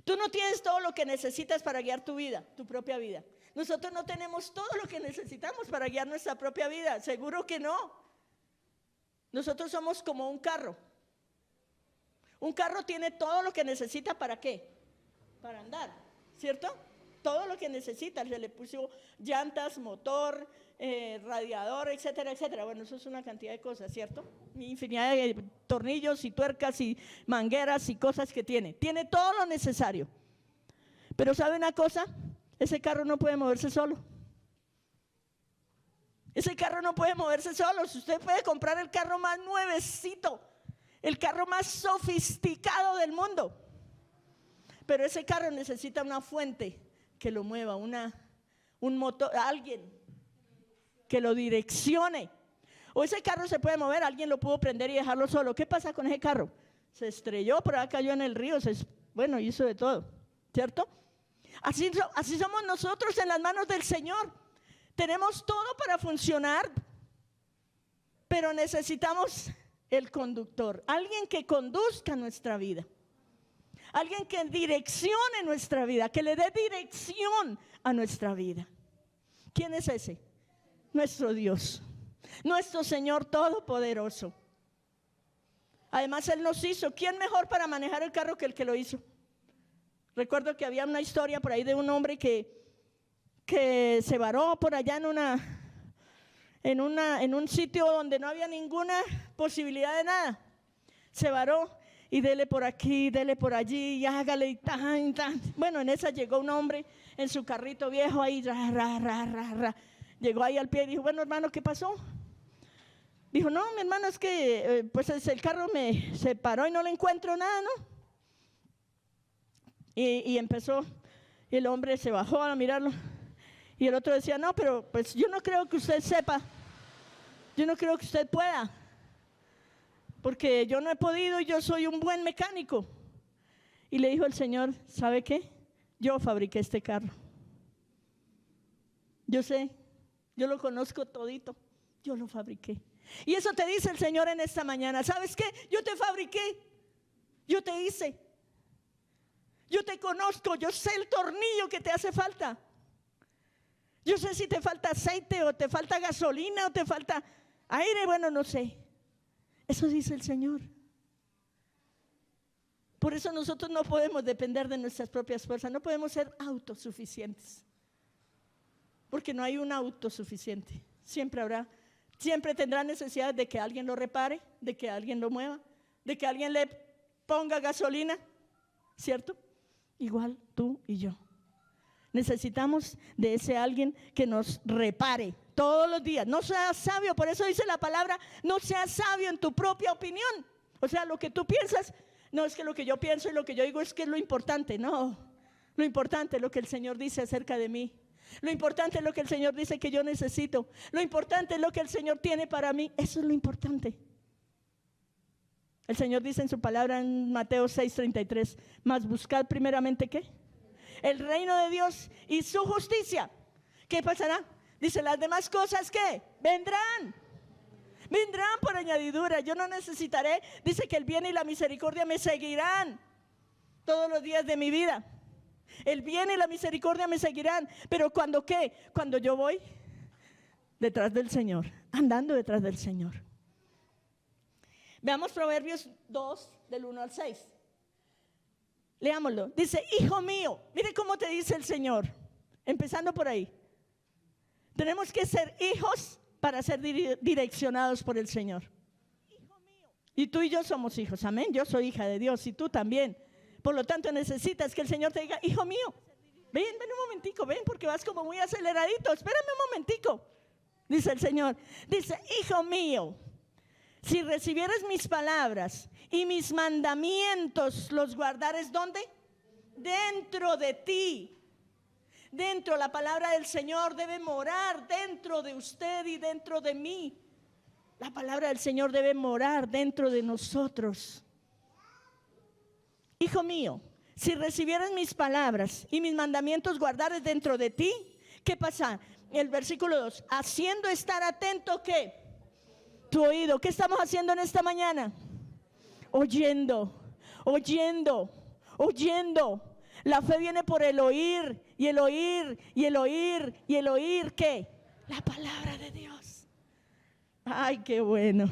Tú no tienes todo lo que necesitas para guiar tu vida, tu propia vida. Nosotros no tenemos todo lo que necesitamos para guiar nuestra propia vida. Seguro que no. Nosotros somos como un carro. Un carro tiene todo lo que necesita, ¿para qué? Para andar, ¿cierto? Todo lo que necesita. Se le puso llantas, motor, radiador, etcétera, etcétera. Bueno, eso es una cantidad de cosas, ¿cierto? Infinidad de tornillos y tuercas y mangueras y cosas que tiene. Tiene todo lo necesario. Pero ¿sabe una cosa? Ese carro no puede moverse solo. Ese carro no puede moverse solo. Si usted puede comprar el carro más nuevecito, el carro más sofisticado del mundo, pero ese carro necesita una fuente que lo mueva, un motor, alguien que lo direccione. O ese carro se puede mover, alguien lo pudo prender y dejarlo solo. ¿Qué pasa con ese carro? Se estrelló, por ahí cayó en el río, bueno, hizo de todo, ¿cierto? Así somos nosotros en las manos del Señor. Tenemos todo para funcionar, pero necesitamos el conductor, alguien que conduzca nuestra vida, alguien que direccione nuestra vida, que le dé dirección a nuestra vida. ¿Quién es ese? Nuestro Dios, nuestro Señor Todopoderoso. Además, Él nos hizo. ¿Quién mejor para manejar el carro que el que lo hizo? Recuerdo que había una historia por ahí de un hombre que se varó por allá en un sitio donde no había ninguna posibilidad de nada. Se varó y dele por aquí, dele por allí, y hágale y tan. Bueno, en esa llegó un hombre en su carrito viejo ahí, llegó ahí al pie y dijo: bueno, hermano, ¿qué pasó? Dijo: no, mi hermano, es que pues el carro se paró y no le encuentro nada, ¿no? Y empezó, y el hombre se bajó a mirarlo, y el otro decía: no, pero pues yo no creo que usted sepa, yo no creo que usted pueda, porque yo no he podido y yo soy un buen mecánico. Y le dijo el Señor: ¿sabe qué? Yo fabriqué este carro. Yo sé, yo lo conozco todito, yo lo fabriqué. Y eso te dice el Señor en esta mañana. ¿Sabes qué? Yo te fabriqué, yo te hice, yo te conozco, yo sé el tornillo que te hace falta. Yo sé si te falta aceite o te falta gasolina o te falta aire, bueno, no sé. Eso dice el Señor. Por eso nosotros no podemos depender de nuestras propias fuerzas, no podemos ser autosuficientes, porque no hay un autosuficiente. Siempre tendrá necesidad de que alguien lo repare, de que alguien lo mueva, de que alguien le ponga gasolina, ¿cierto? Igual tú y yo. Necesitamos de ese alguien que nos repare todos los días. No seas sabio, por eso dice la palabra: no seas sabio en tu propia opinión. O sea, lo que tú piensas, no es que lo que yo pienso y lo que yo digo es que es lo importante. No, lo importante es lo que el Señor dice acerca de mí. Lo importante es lo que el Señor dice que yo necesito. Lo importante es lo que el Señor tiene para mí. Eso es lo importante. El Señor dice en su palabra en Mateo 6:33: mas buscad primeramente, ¿qué? El reino de Dios y su justicia. ¿Qué pasará? Dice: las demás cosas, ¿qué? Vendrán por añadidura. Yo no necesitaré. Dice que el bien y la misericordia me seguirán todos los días de mi vida. El bien y la misericordia me seguirán. Pero ¿cuándo qué? Cuando yo voy detrás del Señor, andando detrás del Señor. Veamos Proverbios 2, del 1 al 6. Leámoslo. Dice, hijo mío, mire cómo te dice el Señor, empezando por ahí. Tenemos que ser hijos para ser direccionados por el Señor. Y tú y yo somos hijos, amén. Yo soy hija de Dios y tú también. Por lo tanto necesitas que el Señor te diga, hijo mío, ven un momentico, ven, porque vas como muy aceleradito, espérame un momentico, dice el Señor. Dice, hijo mío, si recibieres mis palabras y mis mandamientos los guardares, ¿dónde? Dentro de ti. Dentro, la palabra del Señor debe morar dentro de usted y dentro de mí. La palabra del Señor debe morar dentro de nosotros. Hijo mío, si recibieras mis palabras y mis mandamientos guardares dentro de ti, ¿qué pasa? El versículo 2, haciendo estar atento, ¿qué? Tu oído. ¿Qué estamos haciendo en esta mañana? Oyendo, oyendo, oyendo. La fe viene por el oír, y el oír, y el oír, y el oír, ¿qué? La palabra de Dios. Ay, qué bueno.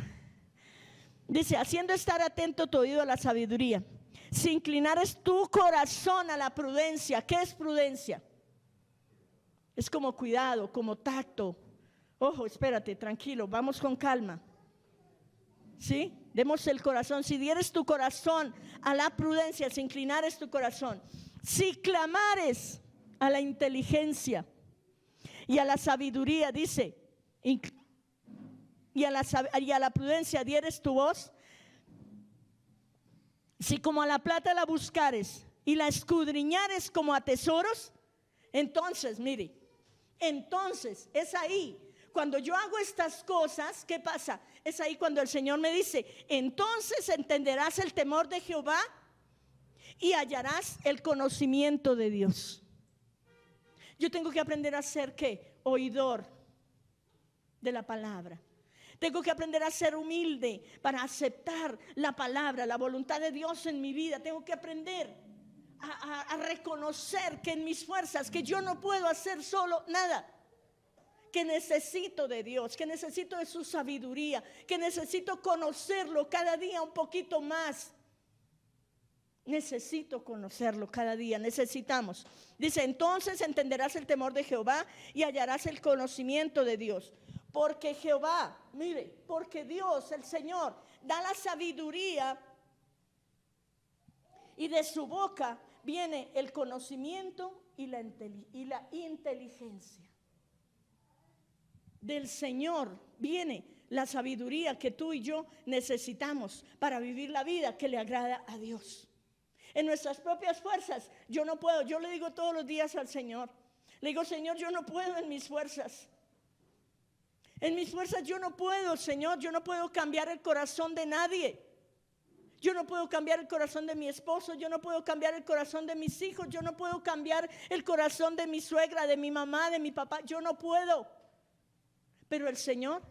Dice, haciendo estar atento tu oído a la sabiduría, si inclinares tu corazón a la prudencia. ¿Qué es prudencia? Es como cuidado, como tacto. Ojo, espérate, tranquilo, vamos con calma. ¿Sí? Demos el corazón. Si dieres tu corazón a la prudencia, si inclinares tu corazón, si clamares a la inteligencia y a la sabiduría, dice, y a la prudencia dieres tu voz, si como a la plata la buscares y la escudriñares como a tesoros, entonces, mire, entonces es ahí. Cuando yo hago estas cosas, ¿qué pasa? Es ahí cuando el Señor me dice, entonces entenderás el temor de Jehová y hallarás el conocimiento de Dios. Yo tengo que aprender a ser, ¿qué? Oidor de la palabra. Tengo que aprender a ser humilde para aceptar la palabra, la voluntad de Dios en mi vida. Tengo que aprender a reconocer que en mis fuerzas, que yo no puedo hacer solo nada, que necesito de Dios, que necesito de su sabiduría, que necesito conocerlo cada día un poquito más. Necesito conocerlo cada día, necesitamos. Dice, entonces entenderás el temor de Jehová y hallarás el conocimiento de Dios. Porque Jehová, mire, porque Dios, el Señor, da la sabiduría y de su boca viene el conocimiento y la inteligencia. Del Señor viene la sabiduría que tú y yo necesitamos para vivir la vida que le agrada a Dios. En nuestras propias fuerzas, yo no puedo. Yo le digo todos los días al Señor, le digo, Señor, yo no puedo en mis fuerzas. En mis fuerzas yo no puedo, Señor. Yo no puedo cambiar el corazón de nadie. Yo no puedo cambiar el corazón de mi esposo. Yo no puedo cambiar el corazón de mis hijos. Yo no puedo cambiar el corazón de mi suegra, de mi mamá, de mi papá. Yo no puedo. Pero el Señor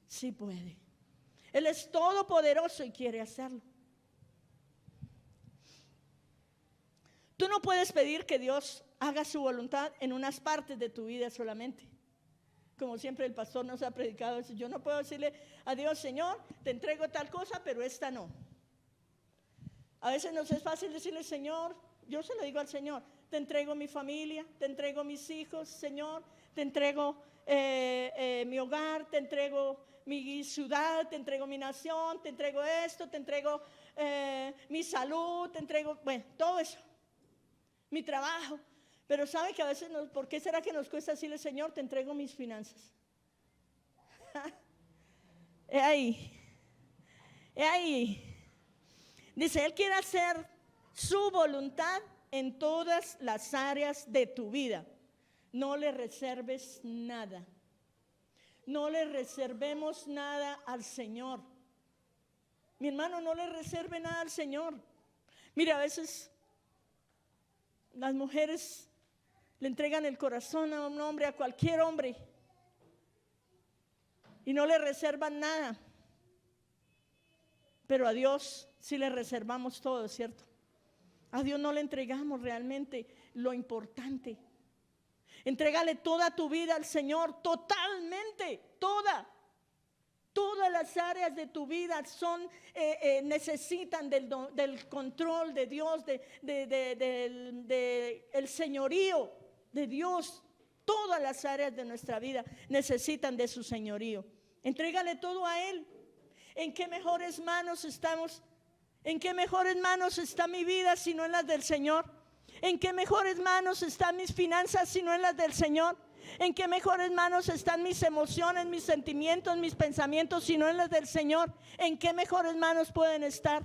sí puede. Él es todopoderoso y quiere hacerlo. Tú no puedes pedir que Dios haga su voluntad en unas partes de tu vida solamente. Como siempre el pastor nos ha predicado eso. Yo no puedo decirle a Dios, Señor, te entrego tal cosa, pero esta no. A veces nos es fácil decirle, Señor, yo se lo digo al Señor, te entrego mi familia, te entrego mis hijos, Señor, te entrego mi hogar, te entrego mi ciudad, te entrego mi nación, te entrego esto, te entrego mi salud, te entrego, bueno, todo eso, mi trabajo. Pero sabe que a veces, ¿por qué será que nos cuesta decirle, Señor, te entrego mis finanzas? Es ahí. Dice, Él quiere hacer su voluntad en todas las áreas de tu vida. No le reserves nada. No le reservemos nada al Señor. Mi hermano, no le reserve nada al Señor. Mira, a veces las mujeres le entregan el corazón a un hombre, a cualquier hombre, y no le reservan nada. Pero a Dios sí le reservamos todo, ¿cierto? A Dios no le entregamos realmente lo importante. Entrégale toda tu vida al Señor, totalmente, toda todas las áreas de tu vida necesitan del control de Dios, del señorío de Dios. Todas las áreas de nuestra vida necesitan de su señorío. Entrégale todo a Él. ¿En qué mejores manos estamos? ¿En qué mejores manos está mi vida si no en las del Señor? ¿En qué mejores manos están mis finanzas si no en las del Señor? ¿En qué mejores manos están mis emociones, mis sentimientos, mis pensamientos si no en las del Señor? ¿En qué mejores manos pueden estar?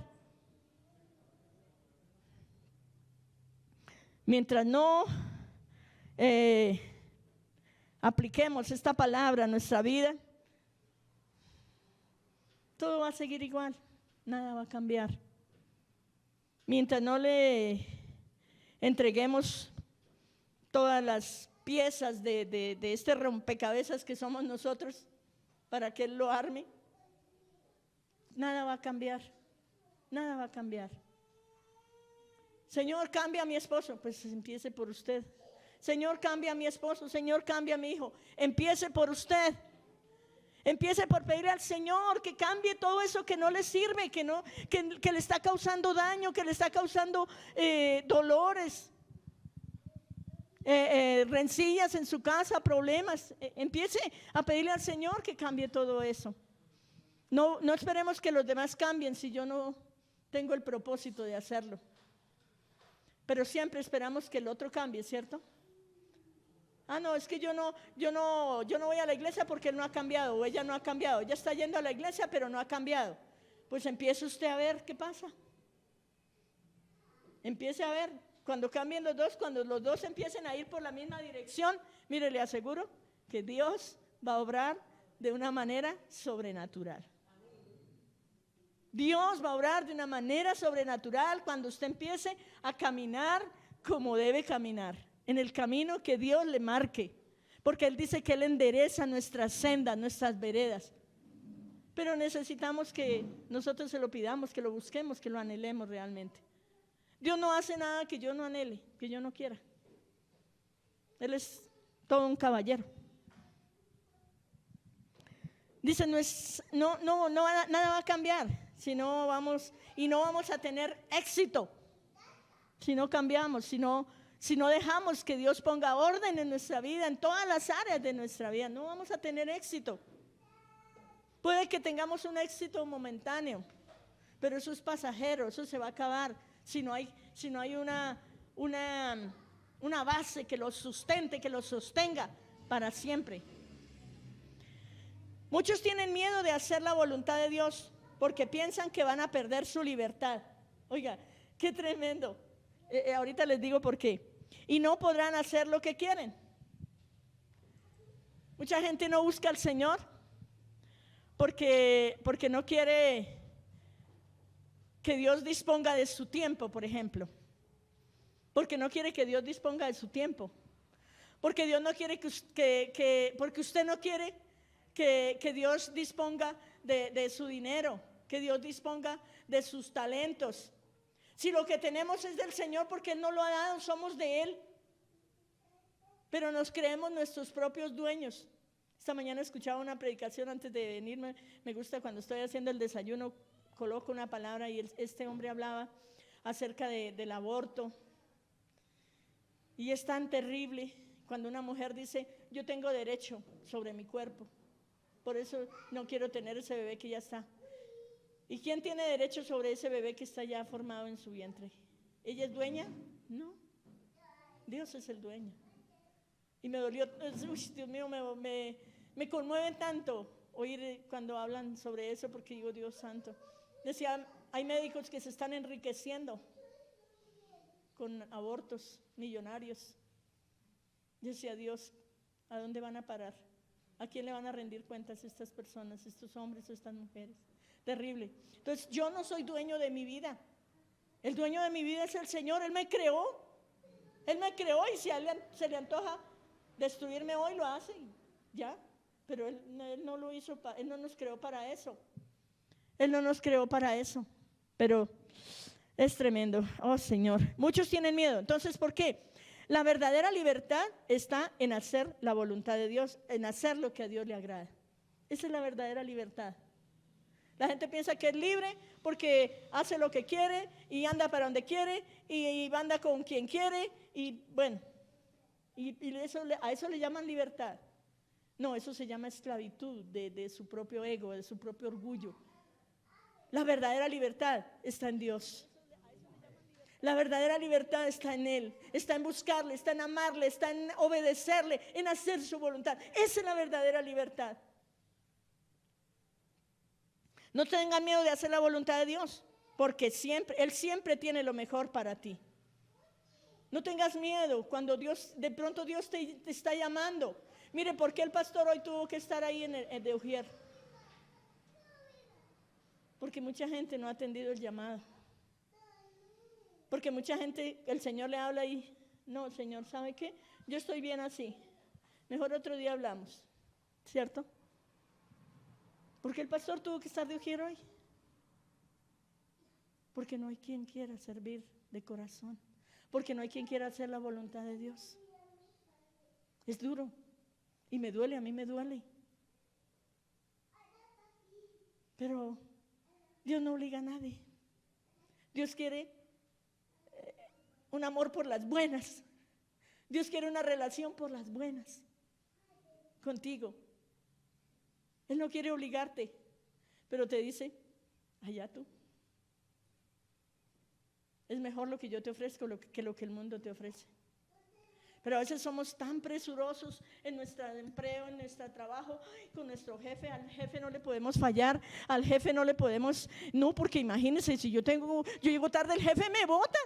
Mientras no apliquemos esta palabra a nuestra vida, todo va a seguir igual, nada va a cambiar. Mientras no le entreguemos todas las piezas de este rompecabezas que somos nosotros para que Él lo arme, nada va a cambiar, nada va a cambiar. Señor, cambia a mi esposo, pues empiece por usted. Señor, cambia a mi esposo. Señor, cambia a mi hijo. Empiece por usted. Empiece por pedirle al Señor que cambie todo eso que no le sirve, que le está causando daño, que le está causando dolores, rencillas en su casa, problemas. Empiece a pedirle al Señor que cambie todo eso. No esperemos que los demás cambien si yo no tengo el propósito de hacerlo. Pero siempre esperamos que el otro cambie, ¿cierto? Ah, no, es que yo no voy a la iglesia porque él no ha cambiado o ella no ha cambiado. Ella está yendo a la iglesia pero no ha cambiado. Pues empiece usted a ver qué pasa. Empiece a ver, cuando cambien los dos, cuando los dos empiecen a ir por la misma dirección, mire, le aseguro que Dios va a obrar de una manera sobrenatural. Dios va a obrar de una manera sobrenatural cuando usted empiece a caminar como debe caminar, en el camino que Dios le marque, porque Él dice que Él endereza nuestras sendas, nuestras veredas. Pero necesitamos que nosotros se lo pidamos, que lo busquemos, que lo anhelemos realmente. Dios no hace nada que yo no anhele, que yo no quiera. Él es todo un caballero. Dice, nada va a cambiar si no vamos a tener éxito. Si no cambiamos, si no dejamos que Dios ponga orden en nuestra vida, en todas las áreas de nuestra vida, no vamos a tener éxito. Puede que tengamos un éxito momentáneo, pero eso es pasajero, eso se va a acabar si no hay una base que lo sustente, que lo sostenga para siempre. Muchos tienen miedo de hacer la voluntad de Dios porque piensan que van a perder su libertad. Oiga, qué tremendo. Ahorita les digo por qué. Y no podrán hacer lo que quieren. Mucha gente no busca al Señor porque no quiere que Dios disponga de su tiempo, por ejemplo. Porque no quiere que Dios disponga de su tiempo. Porque Dios no quiere porque usted no quiere que Dios disponga de su dinero, que Dios disponga de sus talentos. Si lo que tenemos es del Señor, porque Él nos lo ha dado, somos de Él. Pero nos creemos nuestros propios dueños. Esta mañana escuchaba una predicación antes de venirme. Me gusta cuando estoy haciendo el desayuno, coloco una palabra y este hombre hablaba acerca del aborto. Y es tan terrible cuando una mujer dice, yo tengo derecho sobre mi cuerpo. Por eso no quiero tener ese bebé que ya está. ¿Y quién tiene derecho sobre ese bebé que está ya formado en su vientre? ¿Ella es dueña? No. Dios es el dueño. Y me dolió, Dios mío, me conmueve tanto oír cuando hablan sobre eso, porque digo, Dios santo. Decía, hay médicos que se están enriqueciendo con abortos millonarios. Decía, Dios, ¿a dónde van a parar? ¿A quién le van a rendir cuentas estas personas, estos hombres o estas mujeres? Terrible. Entonces yo no soy dueño de mi vida. El dueño de mi vida es el Señor. Él me creó. Él me creó y si a Él se le antoja destruirme hoy, lo hace. Ya. Pero Él no lo hizo, Él no nos creó para eso. Él no nos creó para eso. Pero es tremendo. Oh Señor. Muchos tienen miedo. Entonces, ¿por qué? La verdadera libertad está en hacer la voluntad de Dios, en hacer lo que a Dios le agrada. Esa es la verdadera libertad. La gente piensa que es libre porque hace lo que quiere y anda para donde quiere y anda con quien quiere y bueno, a eso le llaman libertad. No, eso se llama esclavitud de su propio ego, de su propio orgullo. La verdadera libertad está en Dios. La verdadera libertad está en Él, está en buscarle, está en amarle, está en obedecerle, en hacer su voluntad. Esa es la verdadera libertad. No tengan miedo de hacer la voluntad de Dios, porque Él siempre tiene lo mejor para ti. No tengas miedo cuando de pronto Dios te está llamando. Mire, ¿por qué el pastor hoy tuvo que estar ahí en de Ujier? Porque mucha gente no ha atendido el llamado. Porque mucha gente, el Señor le habla y, no, Señor, ¿sabe qué? Yo estoy bien así. Mejor otro día hablamos, ¿cierto? ¿Por qué el pastor tuvo que estar de Ujier hoy? Porque no hay quien quiera servir de corazón. Porque no hay quien quiera hacer la voluntad de Dios. Es duro. Y me duele, a mí me duele. Pero Dios no obliga a nadie. Dios quiere un amor por las buenas. Dios quiere una relación por las buenas contigo. Él no quiere obligarte, pero te dice, allá tú. Es mejor lo que yo te ofrezco que lo que el mundo te ofrece. Pero a veces somos tan presurosos en nuestro empleo, en nuestro trabajo, con nuestro jefe. Al jefe no le podemos fallar, al jefe no le podemos, no, porque imagínense, si yo llego tarde, el jefe me bota.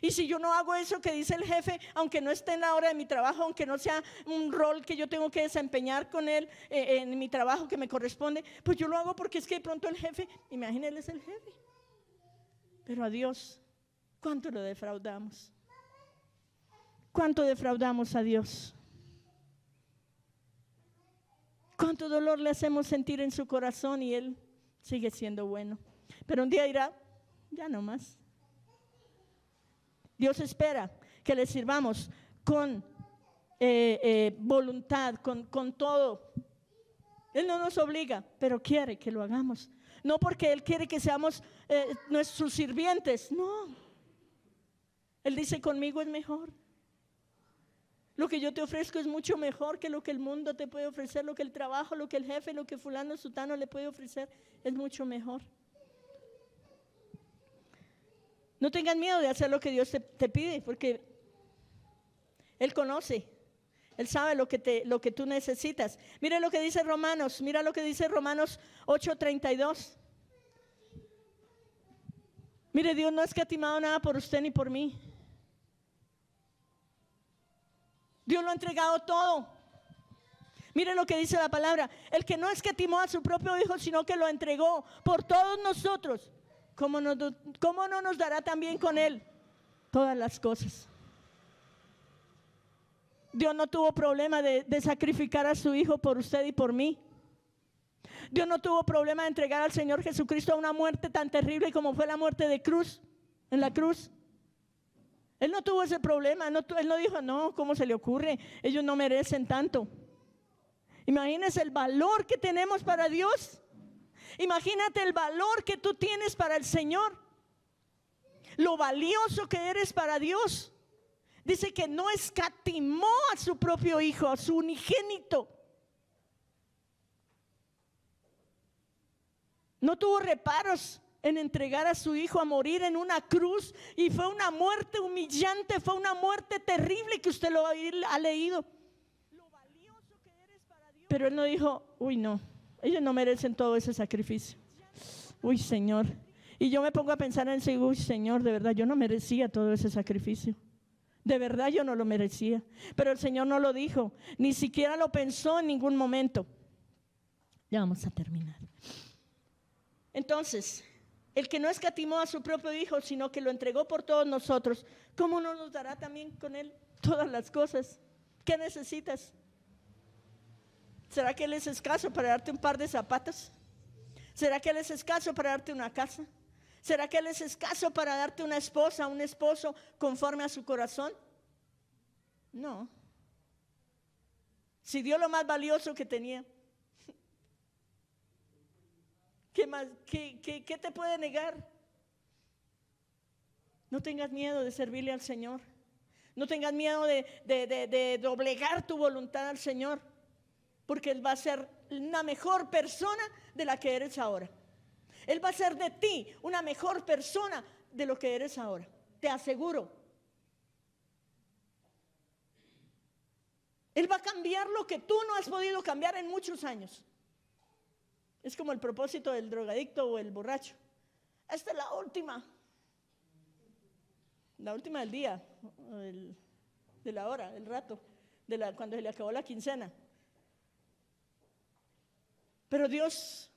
Y si yo no hago eso que dice el jefe, aunque no esté en la hora de mi trabajo, aunque no sea un rol que yo tengo que desempeñar con él en mi trabajo que me corresponde, pues yo lo hago porque es que de pronto el jefe, imagínense, él es el jefe. Pero a Dios, ¿cuánto lo defraudamos? ¿Cuánto defraudamos a Dios? ¿Cuánto dolor le hacemos sentir en su corazón y Él sigue siendo bueno? Pero un día dirá, ya no más. Dios espera que le sirvamos con voluntad, con todo. Él no nos obliga, pero quiere que lo hagamos. No porque Él quiere que seamos sus sirvientes, no. Él dice, conmigo es mejor. Lo que yo te ofrezco es mucho mejor que lo que el mundo te puede ofrecer, lo que el trabajo, lo que el jefe, lo que fulano, sutano le puede ofrecer, es mucho mejor. No tengan miedo de hacer lo que Dios te pide, porque Él conoce, Él sabe lo que tú necesitas. Mira lo que dice Romanos 8:32. Mire, Dios no ha escatimado nada por usted ni por mí. Dios lo ha entregado todo. Mire lo que dice la palabra. El que no escatimó a su propio Hijo, sino que lo entregó por todos nosotros, ¿cómo no nos dará también con Él todas las cosas? Dios no tuvo problema de sacrificar a su Hijo por usted y por mí. Dios no tuvo problema de entregar al Señor Jesucristo a una muerte tan terrible como fue la muerte en la cruz. Él no tuvo ese problema, Él no dijo, no, ¿cómo se le ocurre? Ellos no merecen tanto. Imagínense el valor que tenemos para Dios. Imagínate el valor que tú tienes para el Señor. Lo valioso que eres para Dios. Dice que no escatimó a su propio Hijo, a su unigénito. No tuvo reparos en entregar a su Hijo a morir en una cruz, y fue una muerte humillante, fue una muerte terrible que usted lo ha leído. Lo valioso que eres para Dios. Pero Él no dijo, uy, no, ellos no merecen todo ese sacrificio. Uy, Señor. Y yo me pongo a pensar en sí, uy, Señor, de verdad yo no merecía todo ese sacrificio. De verdad yo no lo merecía. Pero el Señor no lo dijo, ni siquiera lo pensó en ningún momento. Ya vamos a terminar. Entonces, el que no escatimó a su propio Hijo, sino que lo entregó por todos nosotros, ¿cómo no nos dará también con Él todas las cosas? ¿Qué necesitas? ¿Será que Él es escaso para darte un par de zapatos? ¿Será que Él es escaso para darte una casa? ¿Será que Él es escaso para darte una esposa, un esposo conforme a su corazón? No. Si dio lo más valioso que tenía. ¿Qué más? ¿Qué te puede negar? No tengas miedo de servirle al Señor. No tengas miedo de doblegar tu voluntad al Señor, porque Él va a ser una mejor persona de la que eres ahora. Él va a hacer de ti una mejor persona de lo que eres ahora. Te aseguro. Él va a cambiar lo que tú no has podido cambiar en muchos años. Es como el propósito del drogadicto o el borracho. Esta es la última del día, de la hora, del rato, cuando se le acabó la quincena. Pero Dios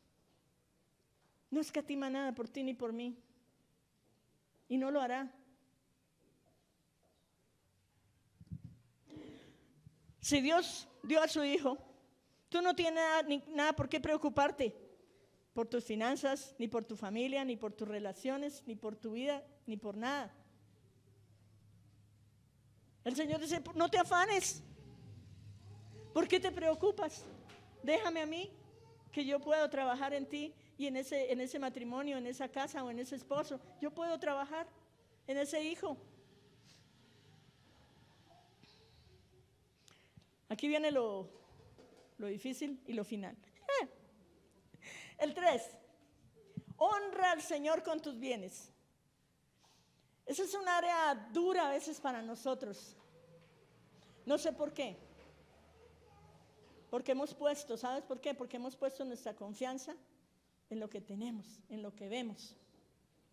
no escatima nada por ti ni por mí, y no lo hará. Si Dios dio a su Hijo, tú no tienes nada por qué preocuparte por tus finanzas, ni por tu familia, ni por tus relaciones, ni por tu vida, ni por nada. El Señor dice, no te afanes. ¿Por qué te preocupas? Déjame a mí, que yo puedo trabajar en ti y en ese matrimonio, en esa casa o en ese esposo. Yo puedo trabajar en ese hijo. Aquí viene lo difícil y lo final. El 3, honra al Señor con tus bienes. Esa es un área dura a veces para nosotros. No sé por qué. Porque hemos puesto, ¿sabes por qué? Porque hemos puesto nuestra confianza en lo que tenemos, en lo que vemos,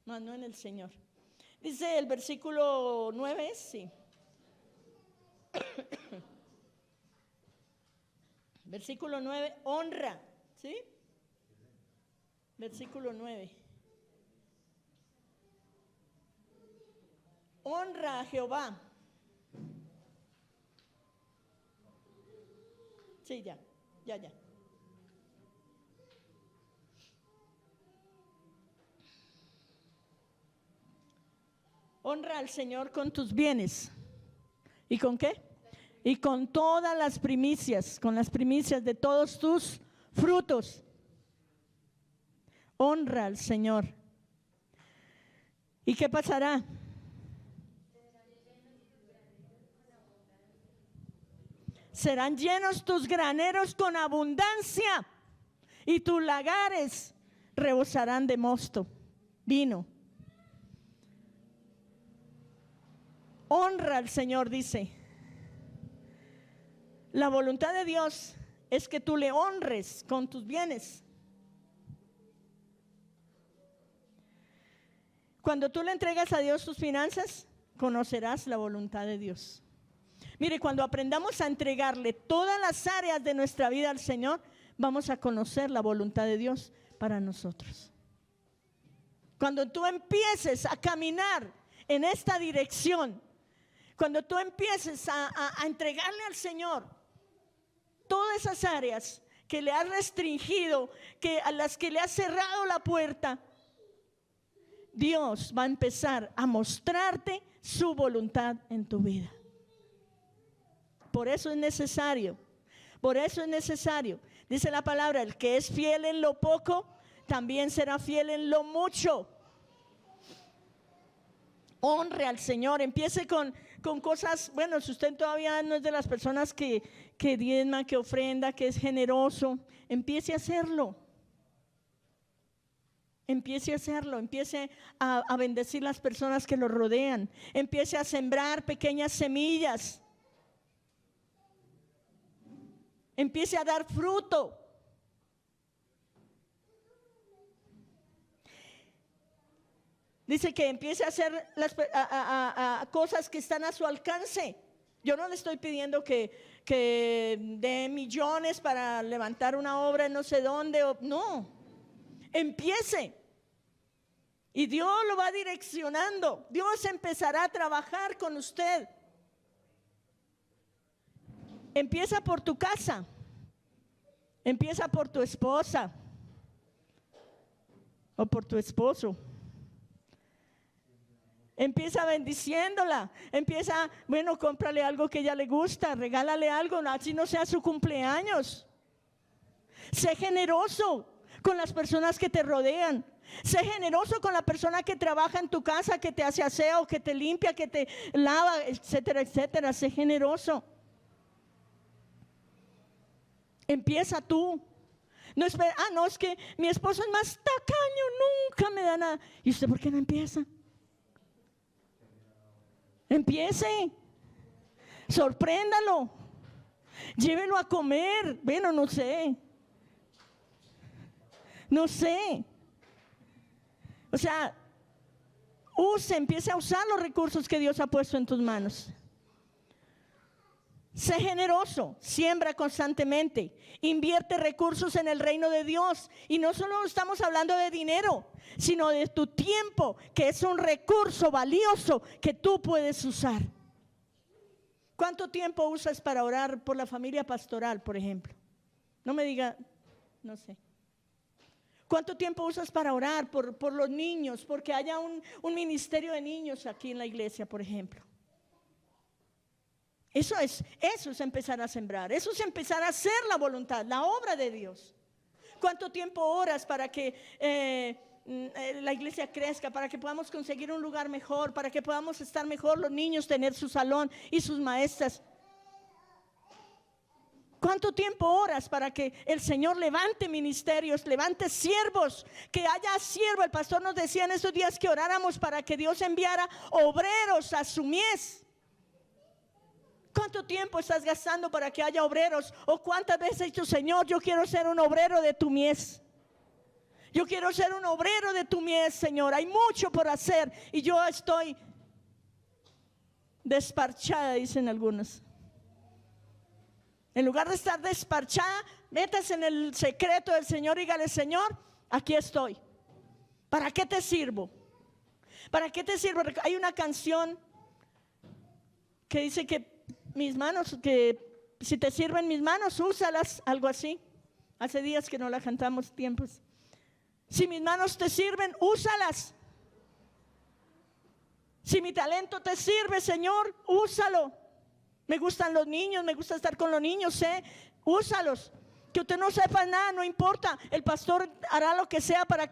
no en el Señor. Dice el versículo 9, sí. Versículo 9, honra, ¿sí? Versículo 9. Honra a Jehová. Sí, ya. Honra al Señor con tus bienes. ¿Y con qué? Y con todas las primicias, con las primicias de todos tus frutos. Honra al Señor. ¿Y qué pasará? Serán llenos tus graneros con abundancia y tus lagares rebosarán de mosto, vino. Honra al Señor, dice. La voluntad de Dios es que tú le honres con tus bienes. Cuando tú le entregas a Dios tus finanzas, conocerás la voluntad de Dios. Mire, cuando aprendamos a entregarle todas las áreas de nuestra vida al Señor, vamos a conocer la voluntad de Dios para nosotros. Cuando tú empieces a caminar en esta dirección, cuando tú empieces a entregarle al Señor todas esas áreas que le has restringido, a las que le has cerrado la puerta, Dios va a empezar a mostrarte su voluntad en tu vida. Por eso es necesario, dice la palabra, el que es fiel en lo poco, también será fiel en lo mucho. Honre al Señor, empiece con cosas, bueno, si usted todavía no es de las personas que diezma, que ofrenda, que es generoso, empiece a hacerlo. Empiece a bendecir las personas que lo rodean, empiece a sembrar pequeñas semillas. Empiece a dar fruto. Dice que empiece a hacer cosas que están a su alcance. Yo no le estoy pidiendo que dé millones para levantar una obra en no sé dónde. No, empiece. Y Dios lo va direccionando. Dios empezará a trabajar con usted. Empieza por tu casa, empieza por tu esposa o por tu esposo. Empieza bendiciéndola, cómprale algo que ella le gusta, regálale algo, así no sea su cumpleaños. Sé generoso, con las personas que te rodean. Sé generoso con la persona que trabaja en tu casa, que te hace aseo, que te limpia, que te lava, etcétera, etcétera. Sé generoso. Empieza tú. No espera, no, es que mi esposo es más tacaño, nunca me da nada. ¿Y usted por qué no empieza? Empiece. Sorpréndalo. Llévelo a comer. Bueno, no sé. O sea, empiece a usar los recursos que Dios ha puesto en tus manos. Sé generoso, siembra constantemente, invierte recursos en el reino de Dios. Y no solo estamos hablando de dinero, sino de tu tiempo, que es un recurso valioso que tú puedes usar. ¿Cuánto tiempo usas para orar por la familia pastoral, por ejemplo? No me diga, no sé. ¿Cuánto tiempo usas para orar por los niños? Porque haya un ministerio de niños aquí en la iglesia, por ejemplo. Eso es empezar a sembrar. Eso es empezar a hacer la voluntad, la obra de Dios. ¿Cuánto tiempo oras para que la iglesia crezca, para que podamos conseguir un lugar mejor, para que podamos estar mejor, los niños tener su salón y sus maestras? ¿Cuánto tiempo oras para que el Señor levante ministerios, levante siervos, que haya siervo? El pastor nos decía en estos días que oráramos para que Dios enviara obreros a su mies. ¿Cuánto tiempo estás gastando para que haya obreros? ¿O cuántas veces has dicho, Señor, yo quiero ser un obrero de tu mies? Yo quiero ser un obrero de tu mies, Señor. Hay mucho por hacer y yo estoy desparchada, dicen algunos. En lugar de estar desparchada, métase en el secreto del Señor y dígale, Señor, aquí estoy. ¿Para qué te sirvo? ¿Para qué te sirvo? Hay una canción que dice que mis manos, que si te sirven mis manos, úsalas, algo así. Hace días que no la cantamos, tiempos. Si mis manos te sirven, úsalas. Si mi talento te sirve, Señor, úsalo. Me gustan los niños, me gusta estar con los niños, úsalos. Que usted no sepa nada, no importa. El pastor hará lo que sea para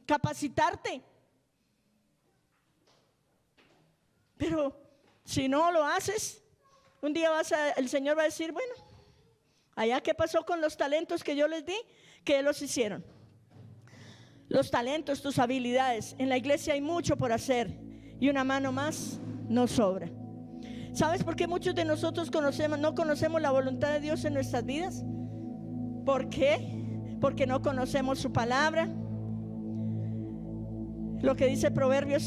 capacitarte. Pero si no lo haces, un día el Señor va a decir, bueno, allá qué pasó con los talentos que yo les di, que los hicieron. Los talentos, tus habilidades. En la iglesia hay mucho por hacer y una mano más no sobra. ¿Sabes por qué muchos de nosotros no conocemos la voluntad de Dios en nuestras vidas? ¿Por qué? Porque no conocemos su palabra. Lo que dice Proverbios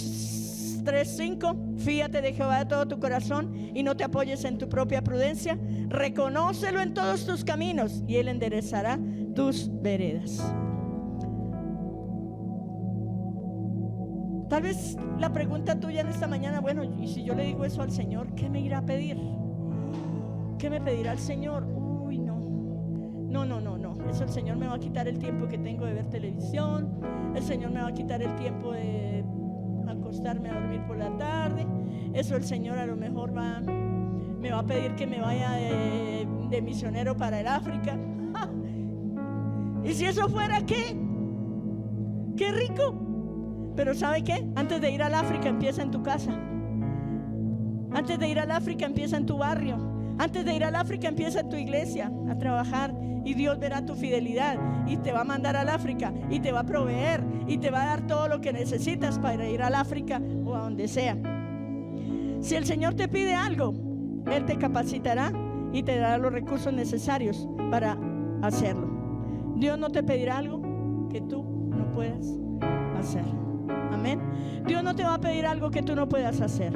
3:5, fíate de Jehová de todo tu corazón y no te apoyes en tu propia prudencia. Reconócelo en todos tus caminos y Él enderezará tus veredas. Tal vez la pregunta tuya en esta mañana, bueno, y si yo le digo eso al Señor, ¿qué me irá a pedir? ¿Qué me pedirá el Señor? Uy, no. Eso el Señor me va a quitar el tiempo que tengo de ver televisión. El Señor me va a quitar el tiempo de acostarme a dormir por la tarde. Eso el Señor a lo mejor me va a pedir que me vaya de misionero para el África. ¿Y si eso fuera qué? ¡Qué rico! Pero ¿sabe qué? Antes de ir al África empieza en tu casa. Antes de ir al África empieza en tu barrio. Antes de ir al África empieza en tu iglesia a trabajar. Y Dios verá tu fidelidad y te va a mandar al África y te va a proveer y te va a dar todo lo que necesitas para ir al África o a donde sea. Si el Señor te pide algo, Él te capacitará y te dará los recursos necesarios para hacerlo. Dios no te pedirá algo que tú no puedas hacer. Amén. Dios no te va a pedir algo que tú no puedas hacer.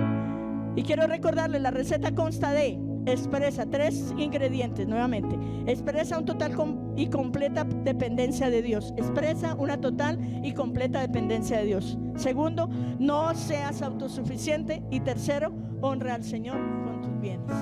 Y quiero recordarles, la receta consta de: expresa 3 ingredientes nuevamente. Expresa un total y completa dependencia de Dios. Expresa una total y completa dependencia de Dios. Segundo, no seas autosuficiente. Y tercero, honra al Señor con tus bienes.